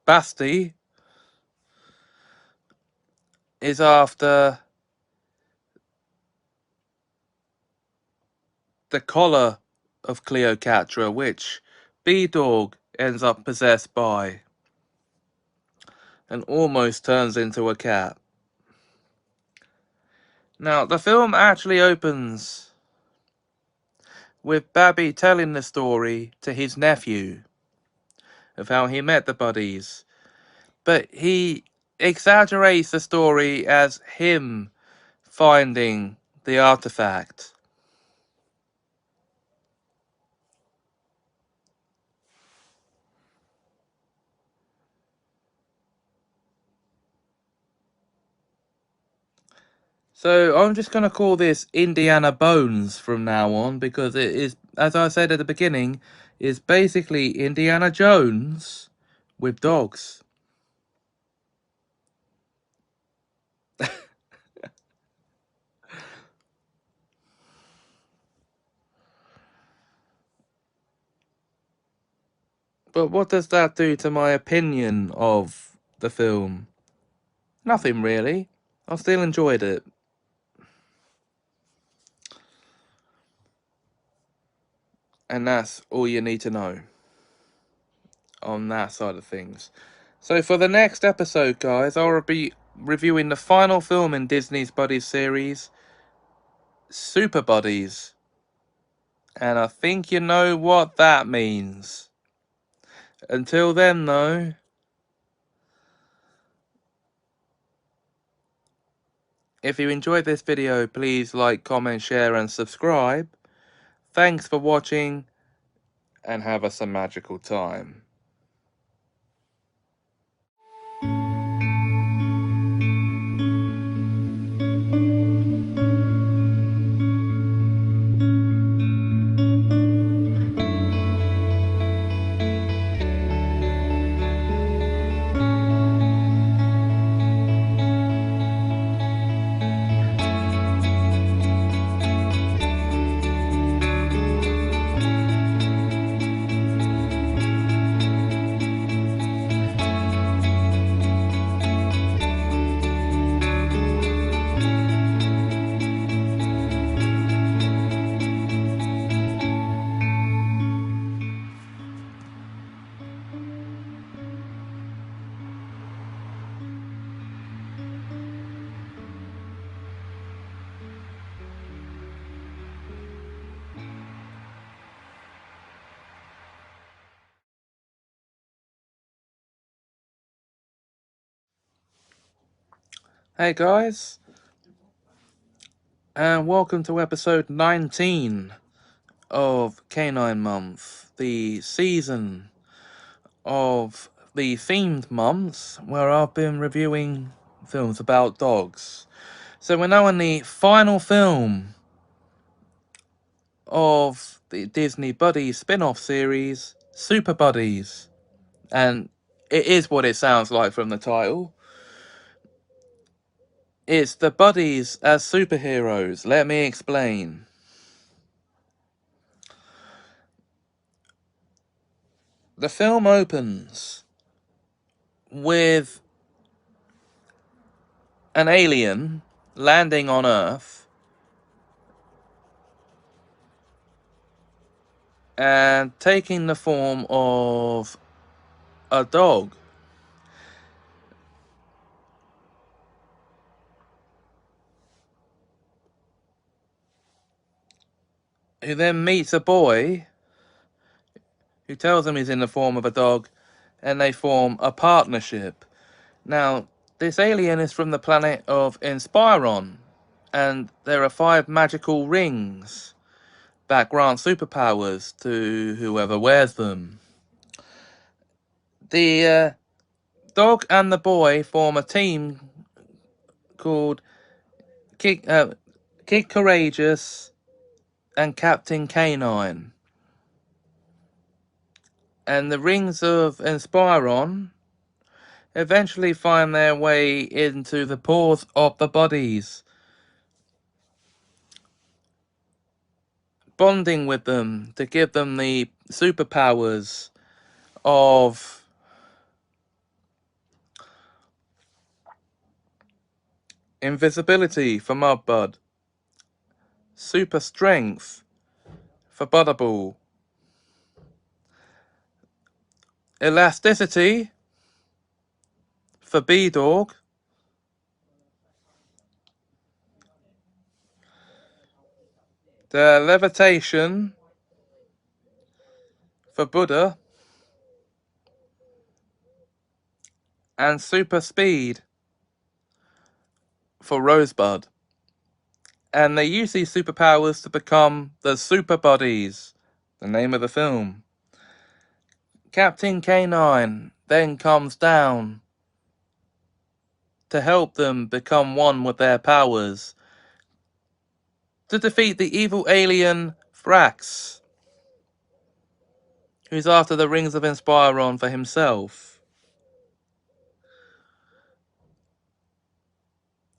Basti, is after the collar of Cleopatra, which B-Dog ends up possessed by and almost turns into a cat. Now, the film actually opens with Babby telling the story to his nephew of how he met the buddies, but he exaggerates the story as him finding the artifact. So I'm just going to call this Indiana Bones from now on, because it is, as I said at the beginning, is basically Indiana Jones with dogs. But what does that do to my opinion of the film? Nothing really. I still enjoyed it. And that's all you need to know on that side of things. So for the next episode, guys, I'll be reviewing the final film in Disney's Buddies series, Super Buddies. And I think you know what that means. Until then, though, if you enjoyed this video, please like, comment, share, and subscribe. Thanks for watching, and have us a magical time. Hey guys, and welcome to episode 19 of Canine Month, the season of the themed months where I've been reviewing films about dogs. So we're now in the final film of the Disney Buddies spin-off series, Super Buddies. And it is what it sounds like from the title. It's the buddies as superheroes. Let me explain. The film opens with an alien landing on Earth and taking the form of a dog. Who then meets a boy who tells him he's in the form of a dog, and they form a partnership. Now, this alien is from the planet of Inspiron, and there are 5 magical rings that grant superpowers to whoever wears them. The dog and the boy form a team called Kid Courageous and Captain Canine. And the rings of Inspiron eventually find their way into the paws of the buddies, bonding with them to give them the superpowers of invisibility for Mudbud, super strength for Butterball, elasticity for B-Dog, the levitation for Buddha, and super speed for Rosebud. And they use these superpowers to become the Super Buddies, the name of the film. Captain Canine then comes down to help them become one with their powers, to defeat the evil alien Thrax, who's after the Rings of Inspiron for himself.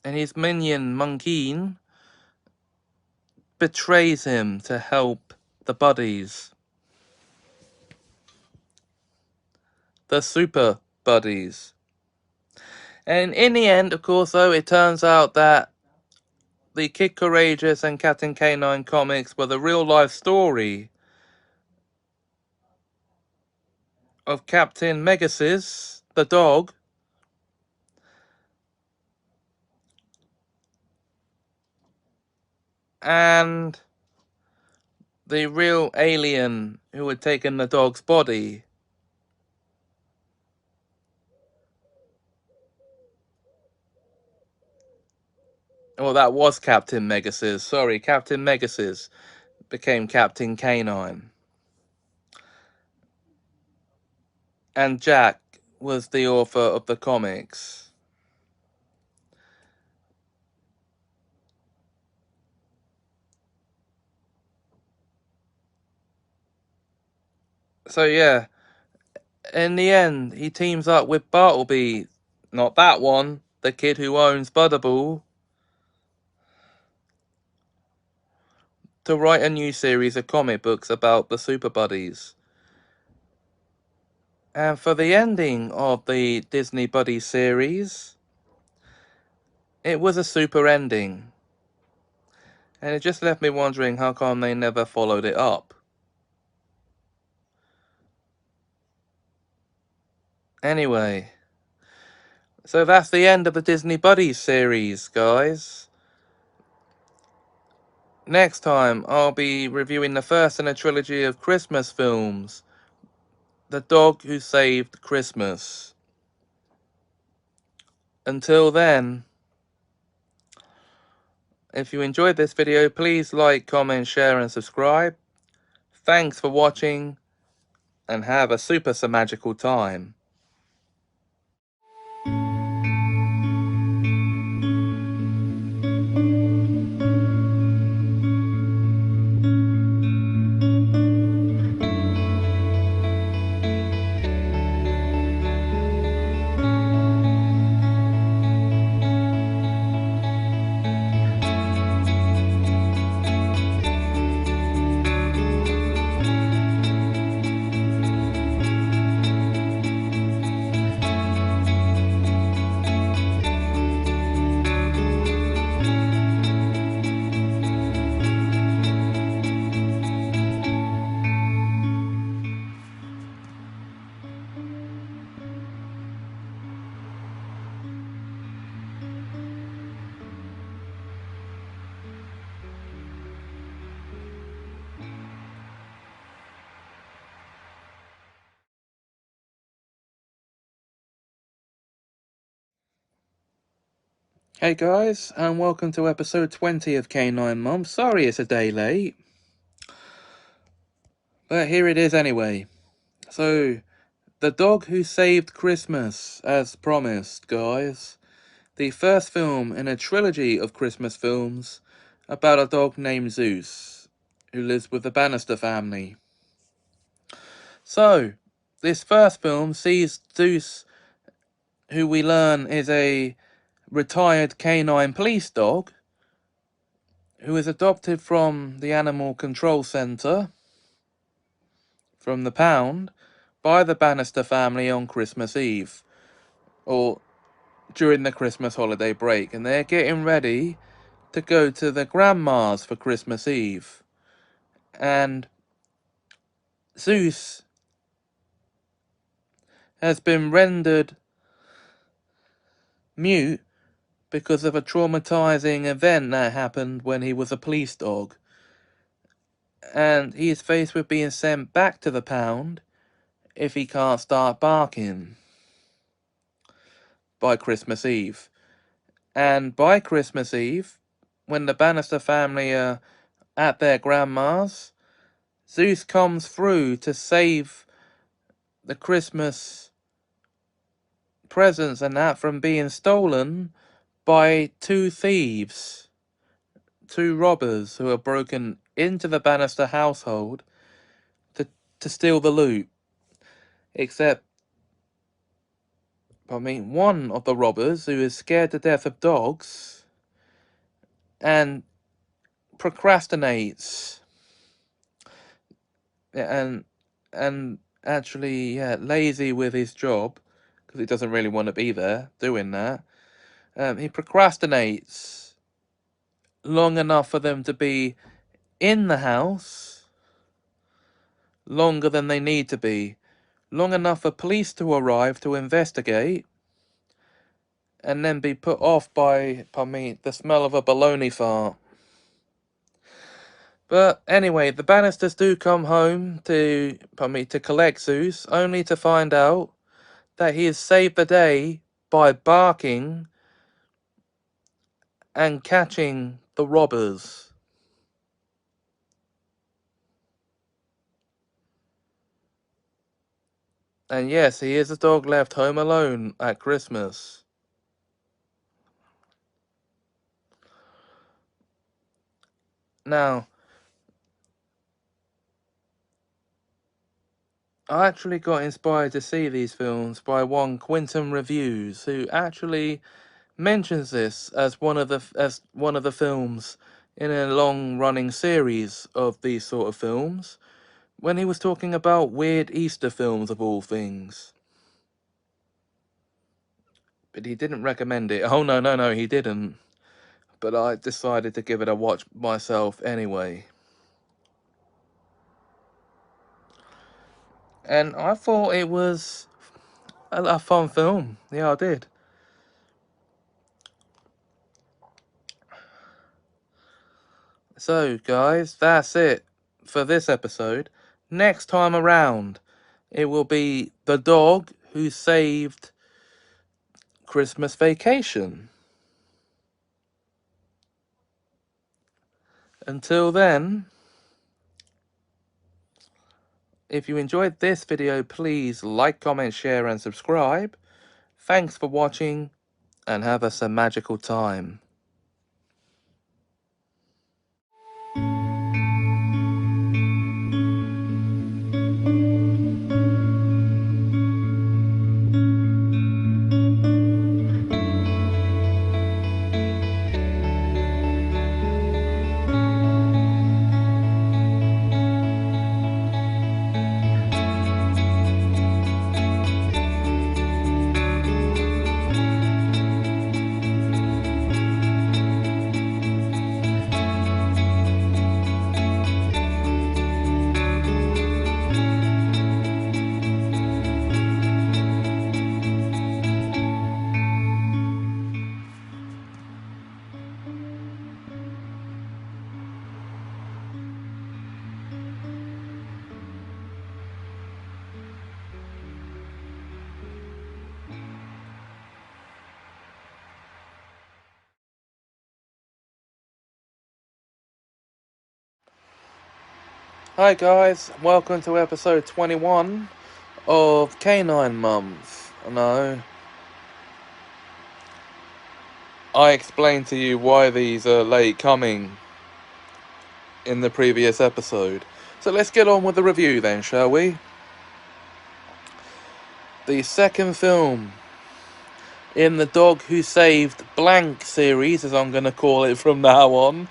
And his minion, Monkeen, betrays him to help the buddies. The Super Buddies. And in the end, of course, though, it turns out that the Kid Courageous and Captain Canine comics were the real-life story of Captain Megasis, the dog, and the real alien who had taken the dog's body. Well, that was Captain Megasis. Sorry, Captain Megasis became Captain Canine. And Jack was the author of the comics. So yeah, in the end, he teams up with Bartleby, not that one, the kid who owns Butterball, to write a new series of comic books about the Super Buddies. And for the ending of the Disney Buddies series, it was a super ending. And it just left me wondering how come they never followed it up. Anyway, so that's the end of the Disney Buddies series, guys. Next time, I'll be reviewing the first in a trilogy of Christmas films, The Dog Who Saved Christmas. Until then, if you enjoyed this video, please like, comment, share, and subscribe. Thanks for watching, and have a super magical time. Hey guys, and welcome to episode 20 of Canine Mom. Sorry it's a day late, but here it is anyway. So, The Dog Who Saved Christmas, as promised, guys. The first film in a trilogy of Christmas films about a dog named Zeus, who lives with the Bannister family. So, this first film sees Zeus, who we learn is a retired canine police dog, who is adopted from the Animal Control Centre, from the pound, by the Bannister family on Christmas Eve, or during the Christmas holiday break, and they're getting ready to go to the grandma's for Christmas Eve. And Zeus has been rendered mute because of a traumatizing event that happened when he was a police dog. And he is faced with being sent back to the pound if he can't start barking by Christmas Eve. And by Christmas Eve, when the Bannister family are at their grandma's, Zeus comes through to save the Christmas presents and that from being stolen by two thieves, two robbers who have broken into the Bannister household to steal the loot. Except, one of the robbers, who is scared to death of dogs and procrastinates, and actually, lazy with his job because he doesn't really want to be there doing that. He procrastinates long enough for them to be in the house, longer than they need to be, long enough for police to arrive to investigate, and then be put off by, pardon me, the smell of a baloney fart. But anyway, the Bannisters do come home to, pardon me, to collect Zeus, only to find out that he has saved the day by barking and catching the robbers. And yes, he is a dog left home alone at Christmas. Now, I actually got inspired to see these films by one Quinton Reviews, who actually mentions this as one of the films in a long-running series of these sort of films, when he was talking about weird Easter films of all things. But he didn't recommend it. Oh, no, he didn't. But I decided to give it a watch myself anyway. And I thought it was a fun film. Yeah, I did. So, guys, that's it for this episode. Next time around, it will be the dog who saved Christmas Vacation. Until then, if you enjoyed this video, please like, comment, share, and subscribe. Thanks for watching, and have us a magical time. Hi guys, welcome to episode 21 of Canine Month. No, I explained to you why these are late coming in the previous episode. So let's get on with the review then, shall we? The second film in the Dog Who Saved Blank series, as I'm going to call it from now on,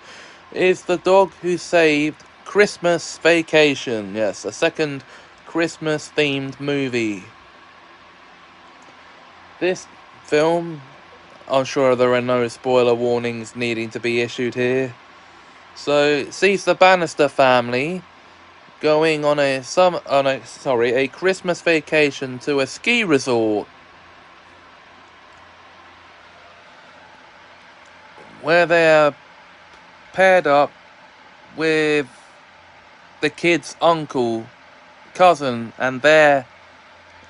is The Dog Who Saved Christmas Vacation. Yes, a second Christmas themed movie. This film, I'm sure there are no spoiler warnings needing to be issued here. So it sees the Bannister family going on a Christmas vacation to a ski resort where they are paired up with the kid's cousin, and their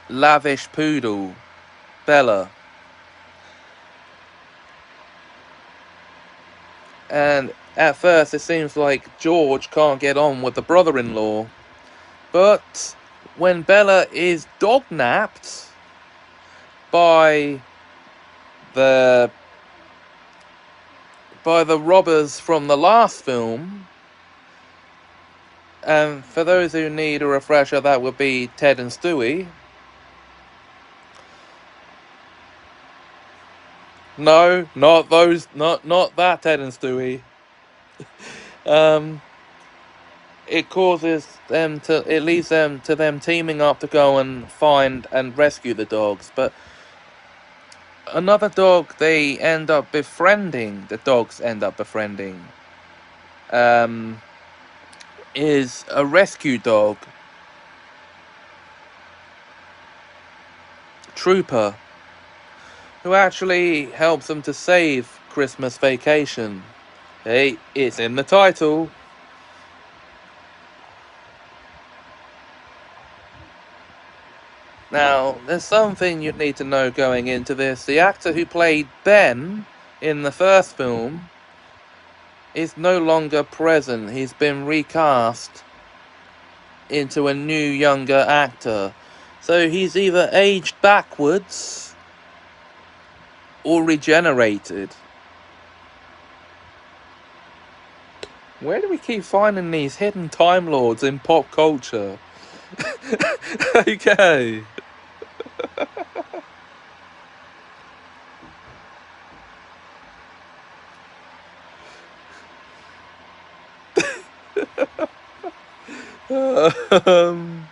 lavish poodle, Bella. And at first it seems like George can't get on with the brother-in-law. But when Bella is dog-napped by the robbers from the last film, and for those who need a refresher, that would be Ted and Stewie. No, not those, not that Ted and Stewie. It leads them to them teaming up to go and find and rescue the dogs. But another dog the dogs end up befriending, is a rescue dog trooper who actually helps them to save Christmas Vacation. Hey, it's in the title. Now, there's something you'd need to know going into this. The actor who played Ben in the first film is no longer present. He's been recast into a new, younger actor. So he's either aged backwards or regenerated. Where do we keep finding these hidden Time Lords in pop culture? Okay. um,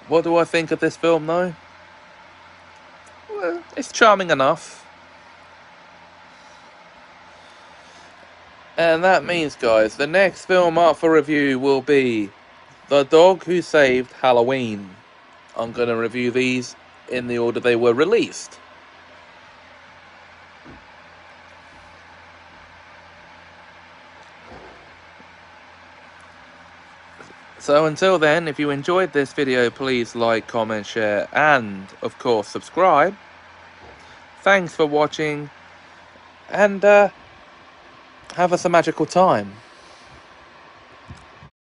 what do I think of this film, though? Well, it's charming enough. And that means, guys, the next film up for review will be The Dog Who Saved Halloween. I'm going to review these in the order they were released. So until then, if you enjoyed this video, please like, comment, share, and of course subscribe. Thanks for watching, and have us a magical time.